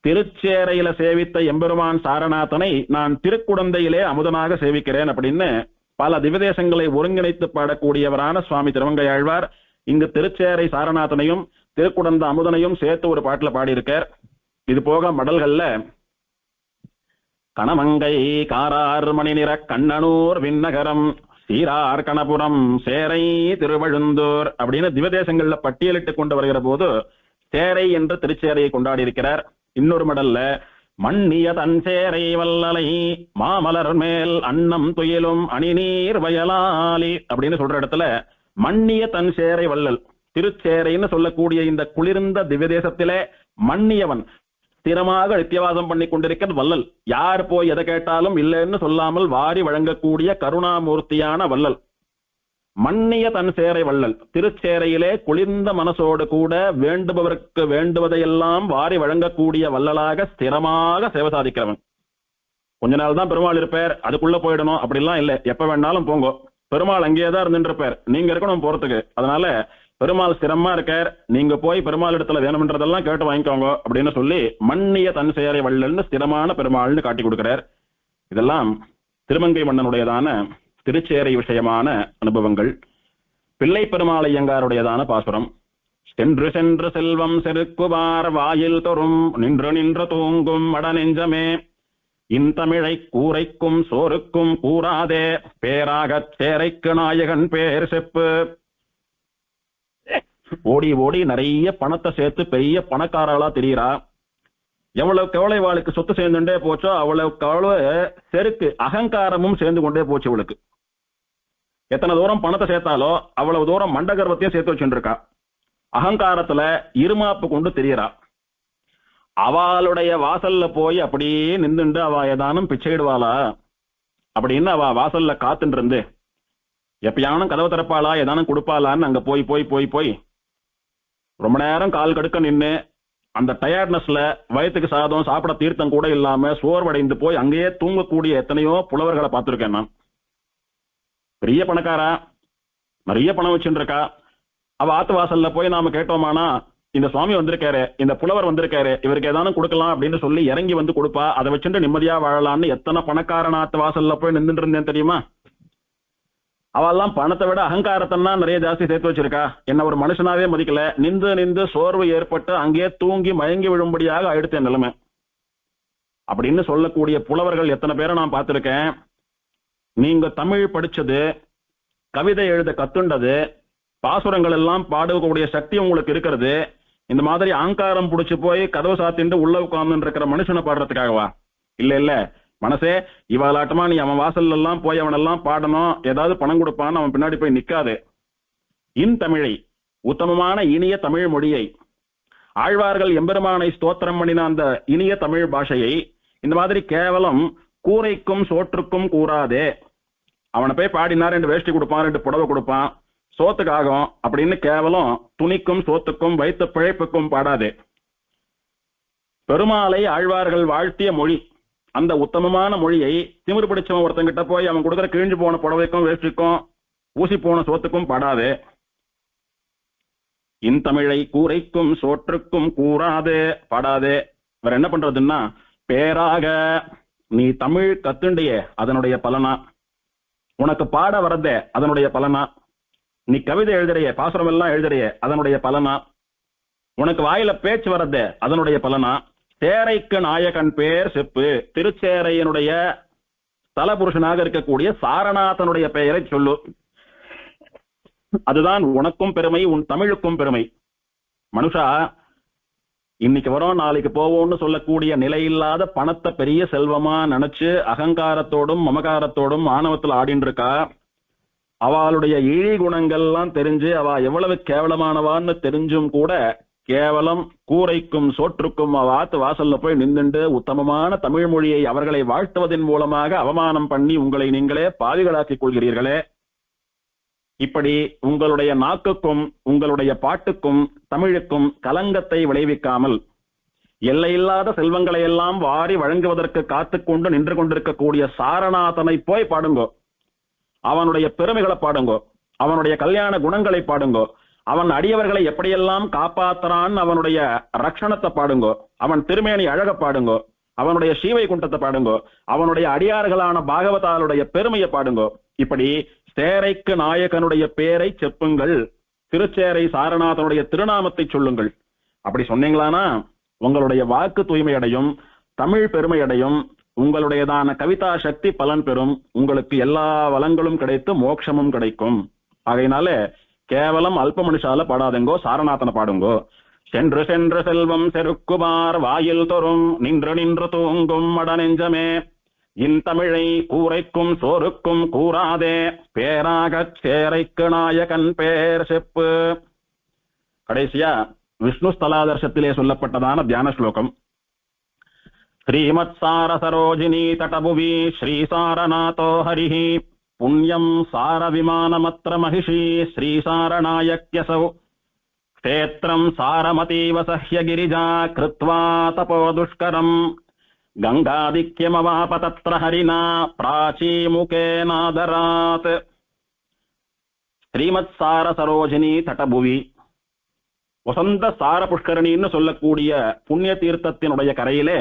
திருச்சேரையில சேவித்த எம்பெருமான் சாரநாதனை நான் திருக்குடந்தையிலே அமுதனாக சேவிக்கிறேன் அப்படின்னு பல திவதேசங்களை ஒருங்கிணைத்து பாடக்கூடியவரான சுவாமி திருமங்கையாழ்வார் இங்கு திருச்சேரை சாரநாதனையும் திருக்குடந்த அமுதனையும் சேர்த்து ஒரு பாட்டுல பாடியிருக்கார். இது போக மடல்கள்ல கணமங்கை காரார் மணி நிற கண்ணனூர் விண்ணகரம் சீரார் கணபுரம் சேரை திருவழுந்தூர் அப்படின்னு திவதேசங்கள்ல பட்டியலிட்டு கொண்டு வருகிற போது சேரை என்று திருச்சேரையை கொண்டாடி இருக்கிறார். இன்னொரு மடல்ல மண்ணிய தன் சேரை வல்லலை மாமலர் மேல் அன்னம் துயிலும் அணிநீர் வயலாலி அப்படின்னு சொல்ற இடத்துல மண்ணிய தன் சேரை வல்லல், திருச்சேரைன்னு சொல்லக்கூடிய இந்த குளிர்ந்த திவ்யதேசத்திலே மன்னியவன் ஸ்திரமாக நித்தியவாசம் பண்ணி கொண்டிருக்கிற வல்லல். யார் போய் எதை கேட்டாலும் இல்லைன்னு சொல்லாமல் வாரி வழங்கக்கூடிய கருணாமூர்த்தியான வல்லல். மன்னிய தன் சேரை வள்ளல், திருச்சேரையிலே குளிர்ந்த மனசோடு கூட வேண்டுபவருக்கு வேண்டுவதையெல்லாம் வாரி வழங்கக்கூடிய வள்ளலாக ஸ்திரமாக சேவை சாதிக்கிறவன். கொஞ்ச நாள் தான் பெருமாள் இருப்பார், அதுக்குள்ள போயிடணும் அப்படிலாம் இல்லை, எப்ப வேணாலும் போங்கோ, பெருமாள் அங்கேயேதான் இருந்துட்டு இருப்பார், நீங்க இருக்கணும் போறதுக்கு. அதனால பெருமாள் ஸ்திரமா இருக்கார், நீங்க போய் பெருமாள் இடத்துல வேணும்ன்றதெல்லாம் கேட்டு வாங்கிக்கோங்க அப்படின்னு சொல்லி மன்னிய தன் சேரை வள்ளல்னு ஸ்திரமான பெருமாள்னு காட்டி கொடுக்கிறார். இதெல்லாம் திருமங்கை மன்னனுடையதான திருச்சேரை விஷயமான அனுபவங்கள். பிள்ளை பெருமாள் ஐயங்காருடையதான பாசுரம். சென்று சென்று செல்வம் செருக்குவார் வாயில் தொறும் நின்று நின்று தூங்கும் மட நெஞ்சமே இன்தமிழை கூரைக்கும் சோறுக்கும் கூறாதே பேராகச் சேரைக்கு நாயகன் பேர் செப்பு. ஓடி ஓடி நிறைய பணத்தை சேர்த்து பெரிய பணக்காரர்களா தெரிகிறா. எவ்வளவுக்கு எவ்வளவு இவாளுக்கு சொத்து சேர்ந்துட்டே போச்சோ அவ்வளவுக்கு அவ்வளவு செருக்கு அகங்காரமும் சேர்ந்து கொண்டே போச்சு இவளுக்கு. எத்தனை தூரம் பணத்தை சேர்த்தாலோ அவ்வளவு தூரம் மண்டகர்வத்தையும் சேர்த்து வச்சுட்டு இருக்கா. அகங்காரத்துல இருமாப்பு கொண்டு தெரியறா. அவளுடைய வாசல்ல போய் அப்படியே நின்றுண்டு அவ ஏதானும் பிச்சையிடுவாளா அப்படின்னு அவ வாசல்ல காத்துட்டு இருந்து எப்பயானும் கதவை திறப்பாளா ஏதானும் கொடுப்பாளான்னு அங்க போய் போய் போய் போய் ரொம்ப நேரம் கால் கடுக்க நின்று அந்த டயர்ட்னஸ்ல வயிற்றுக்கு சாதம் சாப்பிட தீர்த்தம் கூட இல்லாம சோர்வடைந்து போய் அங்கேயே தூங்கக்கூடிய எத்தனையோ புலவர்களை பார்த்திருக்கேன் நான். பெரிய பணக்காரா, நிறைய பணம் வச்சுட்டு இருக்கா. அவ ஆத்து வாசல்ல போய் நாம கேட்டோமானா இந்த சுவாமி வந்திருக்காரு, இந்த புலவர் வந்திருக்காரு, இவருக்கு ஏதானும் கொடுக்கலாம் அப்படின்னு சொல்லி இறங்கி வந்து கொடுப்பா. அதை வச்சுட்டு நிம்மதியா வாழலாம்னு எத்தனை பணக்காரனாத்து வாசல்ல போய் நின்றுட்டு இருந்தேன் தெரியுமா? அவெல்லாம் பணத்தை விட அகங்காரத்தான் நிறைய ஜாஸ்தி சேர்த்து வச்சிருக்கா. என்ன ஒரு மனுஷனாவே மதிக்கல. நின்று நின்று சோர்வு ஏற்பட்டு அங்கேயே தூங்கி மயங்கி விழும்படியாக ஆயிடுத்த நிலைமை. அப்படின்னு சொல்லக்கூடிய புலவர்கள் எத்தனை பேரை நான் பார்த்திருக்கேன். நீங்க தமிழ் படிச்சது, கவிதை எழுத கத்துண்டது, பாசுரங்கள் எல்லாம் பாடக்கூடிய சக்தி உங்களுக்கு இருக்கிறது, இந்த மாதிரி அகங்காரம் புடிச்சு போய் கதவு சாத்திட்டு உள்ள உட்கார்ந்து இருக்கிற மனுஷனை பாடுறதுக்காகவா? இல்ல இல்ல மனசே, இவாளாட்டமா நீ அவன் வாசல்ல எல்லாம் போய் அவனெல்லாம் பாடணும், ஏதாவது பணம் கொடுப்பான்னு அவன் பின்னாடி போய் நிக்காது. இன் தமிழை, உத்தமமான இனிய தமிழ் மொழியை, ஆழ்வார்கள் எம்பெருமானை ஸ்தோத்திரம் பண்ணின அந்த இனிய தமிழ் பாஷையை இந்த மாதிரி கேவலம் கூரைக்கும் சோற்றுக்கும் கூறாதே. அவனை போய் பாடினார், ரெண்டு வேஷ்டி கொடுப்பான், ரெண்டு புடவை கொடுப்பான், சோத்துக்காகும் அப்படின்னு கேவலம் துணிக்கும் சோத்துக்கும் வைத்த பிழைப்புக்கும் பாடாதே. பெருமாளை ஆழ்வார்கள் வாழ்த்திய மொழி, அந்த உத்தமமான மொழியை திமிரு பிடிச்சவன் ஒருத்தங்கிட்ட போய் அவன் கொடுக்குற கிழிஞ்சு போன புடவைக்கும் வேஷ்டிக்கும் ஊசி போன சோத்துக்கும் பாடாதே. இன்தமிழை கூரைக்கும் சோற்றுக்கும் கூறாதே பாடாதே. வேற என்ன பண்றதுன்னா, பேராக நீ தமிழ் கத்துண்டியே அதனுடைய பலனா, உனக்கு பாட வரதே அதனுடைய பலனா, நீ கவிதை எழுதுறைய, பாசுரம் எல்லாம் எழுதுறைய அதனுடைய பலனா, உனக்கு வாயில பேச்சு வரதே அதனுடைய பலனா, சேரைக்கு நாயகன் பேர் செப்பு, திருச்சேரையனுடைய தலபுருஷனாக இருக்கக்கூடிய சாரநாதனுடைய பெயரை சொல்லு. அதுதான் உனக்கும் பெருமை, உன் தமிழுக்கும் பெருமை. மனுஷா, இன்னைக்கு வரோம் நாளைக்கு போவோம்னு சொல்லக்கூடிய நிலையில்லாத பணத்தை பெரிய செல்வமா நினைச்சு அகங்காரத்தோடும் மமகாரத்தோடும் ஆணவத்தில் ஆடின்னு இருக்கா. அவளுடைய இழி குணங்கள்லாம் தெரிஞ்சு அவ எவ்வளவு கேவலமானவான்னு தெரிஞ்சும் கூட கேவலம் கூரைக்கும் சோற்றுக்கும் அவாத்து வாசல்ல போய் நின்றுண்டு உத்தமமான தமிழ் மொழியை அவர்களை வாழ்த்துவதன் மூலமாக அவமானம் பண்ணி உங்களை நீங்களே பாவிகளாக்கிக் கொள்கிறீர்களே. இப்படி உங்களுடைய நாக்குக்கும் உங்களுடைய பாட்டுக்கும் தமிழுக்கும் கலங்கத்தை விளைவிக்காமல் எல்லையில்லாத செல்வங்களை எல்லாம் வாரி வழங்குவதற்கு காத்துக்கொண்டு நின்று கொண்டிருக்கக்கூடிய சாரநாதனை போய் பாடுங்கோ. அவனுடைய பெருமைகளை பாடுங்கோ, அவனுடைய கல்யாண குணங்களை பாடுங்கோ, அவன் அடியவர்களை எப்படியெல்லாம் காப்பாத்துறான் அவனுடைய ரட்சணத்தை பாடுங்கோ, அவன் திருமேனி அழக பாடுங்கோ, அவனுடைய சீவை குண்டத்தை பாடுங்கோ, அவனுடைய அடியார்களான பாகவதாருடைய பெருமையை பாடுங்கோ. இப்படி சேரைக்கு நாயகனுடைய பேரை செப்புங்கள், திருச்சேரை சாரநாதனுடைய திருநாமத்தை சொல்லுங்கள். அப்படி சொன்னீங்களானா உங்களுடைய வாக்கு தூய்மை அடையும், தமிழ் பெருமை அடையும், உங்களுடையதான கவிதா சக்தி பலன் பெறும், உங்களுக்கு எல்லா வளங்களும் கிடைத்து மோட்சமும் கிடைக்கும். ஆகையினால கேவலம் அல்ப மனுஷால பாடாதெங்கோ, சாரநாதனை பாடுங்கோ. சென்று சென்று செல்வம் செருக்குமார் வாயில் தொறும், நின்று நின்று தூங்கும் மடநெஞ்சமே, இன் தமிழை கூரைக்கும் சோறுக்கும் கூறாதே, பேராகச் சேரைக்கு நாயகன் பேர் செப்பு. கடைசியா விஷ்ணு ஸ்தலாதர்சத்திலே சொல்லப்பட்டதான தியான ஸ்லோகம். ஸ்ரீமத் சார சரோஜினி தடபுவி ஸ்ரீசாரநாதோ ஹரிஹி, புண்ணியம் சார விமானமத்ர மகிஷி ஸ்ரீசாரநாயக்யசௌ, க்ஷேத்ரம் சாரமதீவ சஹ்ய கிரிஜா கிருத்வா தபோ துஷ்கரம், கங்காதிக்யமவாப தத்ர ஹரினா பிராச்சீமுகேனாதராத். ஸ்ரீமத் சார சரோஜினி தடபுவி, வசந்த சார புஷ்கரணின்னு சொல்லக்கூடிய புண்ணிய தீர்த்தத்தினுடைய கரையிலே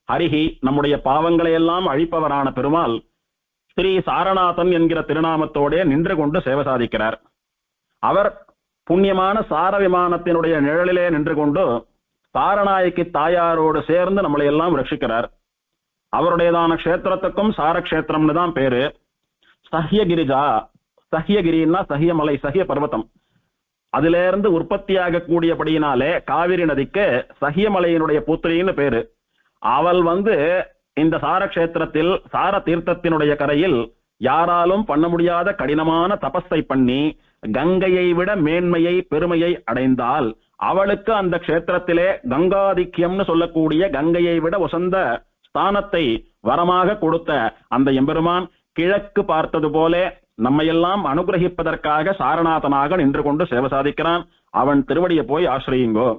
ஹரிஹி, நம்முடைய பாவங்களை எல்லாம் அழிப்பவரான பெருமாள் ஸ்ரீ சாரநாதன் என்கிற திருநாமத்தோடே நின்று கொண்டு சேவை சாதிக்கிறார். அவர் புண்ணியமான சார விமானத்தினுடைய நிழலிலே நின்று கொண்டு சாரநாயகி தாயாரோடு சேர்ந்து நம்மளை எல்லாம் ரட்சிக்கிறார். அவருடையதான கஷேத்திரத்துக்கும் சாரக்ஷேத்திரம்னு தான் பேரு. சஹ்யகிரிஜா, சஹ்யகிரின்னா சஹ்யமலை, சஹ்ய பர்வதம், அதுல இருந்து உற்பத்தியாக கூடியபடியினாலே காவிரி நதிக்கு சஹ்யமலையினுடைய புத்திரின்னு பேரு. அவள் இந்த சாரக்ஷேத்திரத்தில் சார தீர்த்தத்தினுடைய கரையில் யாராலும் பண்ண முடியாத கடினமான தபஸை பண்ணி கங்கையை விட மேன்மையை பெருமையை அடைந்தால் அவளுக்கு அந்த க்ஷேத்திரத்திலே கங்காதிக்கியம்னு சொல்லக்கூடிய கங்கையை விட உசந்த ஸ்தானத்தை வரமாக கொடுத்த அந்த எம்பெருமான் கிழக்கு பார்த்தது போல நம்மையெல்லாம் அனுகிரகிப்பதற்காக சாரநாதனாக நின்று கொண்டு சேவை சாதிக்கிறான். அவன் திருவடியை போய் ஆசிரியுங்கோ.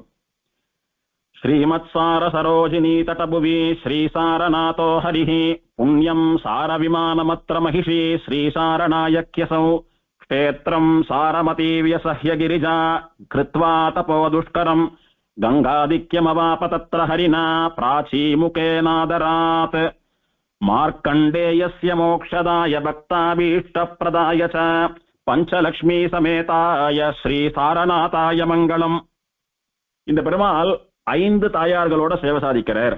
ஸ்ரீமத் சார சரோஜினி தடபுவி ஸ்ரீசாரநாதோ ஹரிஹி, புண்ணியம் சார விமானமத்ர மகிஷி ஸ்ரீசாரநாயக்யசௌ, क्षेत्रम् सारमतीव्यसह्य गिरिजा कृत्वा तपो दुष्करम् गङ्गादिक्यमवाप तत्र हरिना प्राचीमुखेनादरात् मार्कण्डेयस्य मोक्षदाय भक्ताभीष्टप्रदाय च பஞ்சலக்ஷ்மி சமேதாய ஸ்ரீ சாரநாதாய மங்களம். இந்த பெருமாள் 5 தாயார்களோட சேவை சாதிக்கிறார்.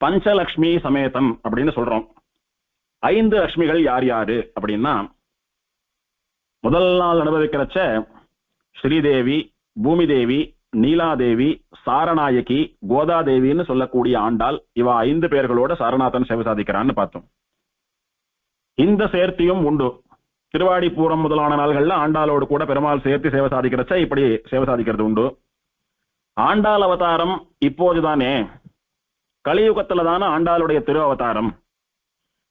பஞ்சலக்ஷ்மி சமேதம் அப்படின்னு சொல்றோம். 5 லட்சுமிகள் யார் யாரு அப்படின்னா, முதல் நாள் அனுபவிக்கிறச்ச ஸ்ரீதேவி, பூமிதேவி, நீலாதேவி, சாரநாயகி, கோதாதேவின்னு சொல்லக்கூடிய ஆண்டாள், இவ 5 பேர்களோட சாரநாதன் சேவை சாதிக்கிறான்னு பார்த்தோம். இந்த சேர்த்தியும் உண்டு. திருவாடிப்பூரம் முதலான நாள்கள்ல ஆண்டாளோடு கூட பெருமாள் சேர்த்து சேவை சாதிக்கிறச்ச இப்படி சேவை சாதிக்கிறது உண்டு. ஆண்டாள் அவதாரம் இப்போதுதானே, கலியுகத்துல தானே ஆண்டாளுடைய திரு அவதாரம்.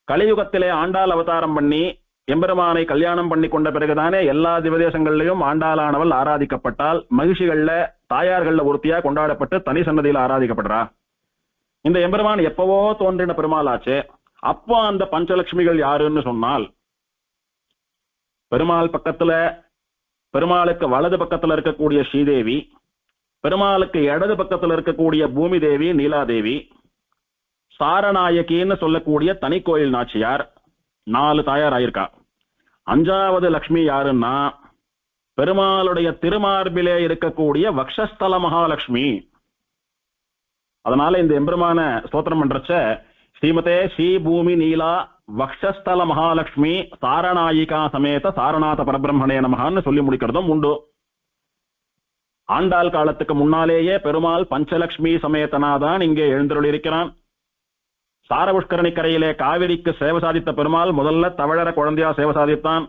கலியுகத்திலே ஆண்டாள் அவதாரம் பண்ணி எம்பெருமானை கல்யாணம் பண்ணி கொண்ட பிறகுதானே எல்லா திவதேசங்கள்லயும் ஆண்டாளானவள் ஆராதிக்கப்பட்டால், மகிழ்ச்சிகள்ல தாயார்கள்ல ஒருத்தியா கொண்டாடப்பட்டு தனி சன்னதியில ஆராதிக்கப்படுறா. இந்த எம்பெருமான் எப்பவோ தோன்றின பெருமாள் ஆச்சு. அப்போ அந்த பஞ்சலட்சுமிகள் யாருன்னு சொன்னால், பெருமாள் பக்கத்துல, பெருமாளுக்கு வலது பக்கத்துல இருக்கக்கூடிய ஸ்ரீதேவி, பெருமாளுக்கு இடது பக்கத்துல இருக்கக்கூடிய பூமி தேவி, நீலாதேவி, சாரநாயகின்னு சொல்லக்கூடிய தனி கோயில் நாச்சியார், 4 தாயார் ஆயிருக்கா. 5வது லட்சுமி யாருன்னா, பெருமாளுடைய திருமார்பிலே இருக்கக்கூடிய வக்ஷஸ்தல மகாலட்சுமி. அதனால இந்த எம்பெருமான ஸ்தோத்திரம் பண்றச்ச ஸ்ரீமதே ஸ்ரீ பூமி நீலா வக்ஷஸ்தல மகாலட்சுமி சாரநாயிகா சமேத சாரநாத பரபிரம்மணே நமகான்னு சொல்லி முடிக்கிறதும் உண்டு. ஆண்டாள் காலத்துக்கு முன்னாலேயே பெருமாள் பஞ்சலட்சுமி சமேதனாதான் இங்கே எழுந்தருளிருக்கிறான். சாரபுஷ்கரணி கரையிலே காவிரிக்கு சேவை சாதித்த பெருமாள் முதல்ல தவழற குழந்தையா சேவை சாதித்தான்.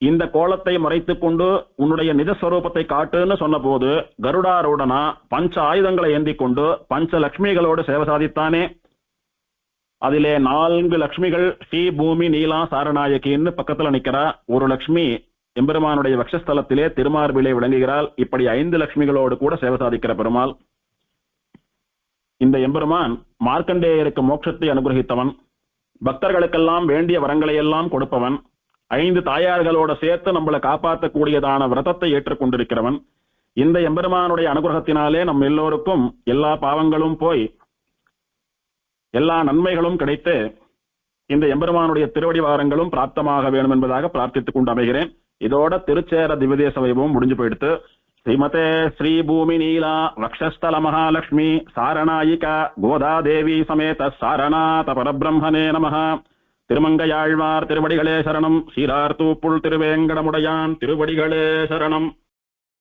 இந்த கோலத்தை மறைத்துக் கொண்டு உன்னுடைய நிஜஸ்வரூபத்தை காட்டுன்னு சொன்ன போது கருடாரூடனா பஞ்ச ஆயுதங்களை ஏந்தி கொண்டு பஞ்சலட்சுமிகளோடு சேவை சாதித்தானே. அதிலே 4 லட்சுமிகள் ஸ்ரீ பூமி நீலா சாரநாயகின்னு பக்கத்துல நிக்கிறா. ஒரு லட்சுமி எம்பெருமானுடைய வக்ஷஸ்தலத்திலே திருமார்பிலே விளங்குகிறாள். இப்படி 5 லட்சுமிகளோடு கூட சேவை சாதிக்கிற பெருமாள். இந்த எம்பெருமான் மார்க்கண்டேயருக்கு மோட்சத்தை அனுகிரகித்தவன், பக்தர்களுக்கெல்லாம் வேண்டிய வரங்களை எல்லாம் கொடுப்பவன், 5 தாயார்களோட சேர்த்து நம்மளை காப்பாற்றக்கூடியதான விரதத்தை ஏற்றுக்கொண்டிருக்கிறவன். இந்த எம்பெருமானுடைய அனுகிரகத்தினாலே நம் எல்லோருக்கும் எல்லா பாவங்களும் போய் எல்லா நன்மைகளும் கிடைத்து இந்த எம்பெருமானுடைய திருவடி வாரங்களும் பிராப்தமாக வேணும் என்பதாக பிரார்த்தித்துக் கொண்டு அமைகிறேன். இதோட திருச்சேர திவ்யதேச வைபவம் முடிஞ்சு போயிடுத்து. ஸ்ரீமதே ஸ்ரீ பூமி நீலா வக்ஷஸ்தல மகாலட்சுமி சாரணாயிகா கோதாதேவி சமேத சாரநாத பரபிரம்மனே நமஹ. திருமங்கையாழ்வார் திருவடிகளே சரணம். சீரார் தூப்புள் திருவேங்கடமுடையான் திருவடிகளே சரணம்.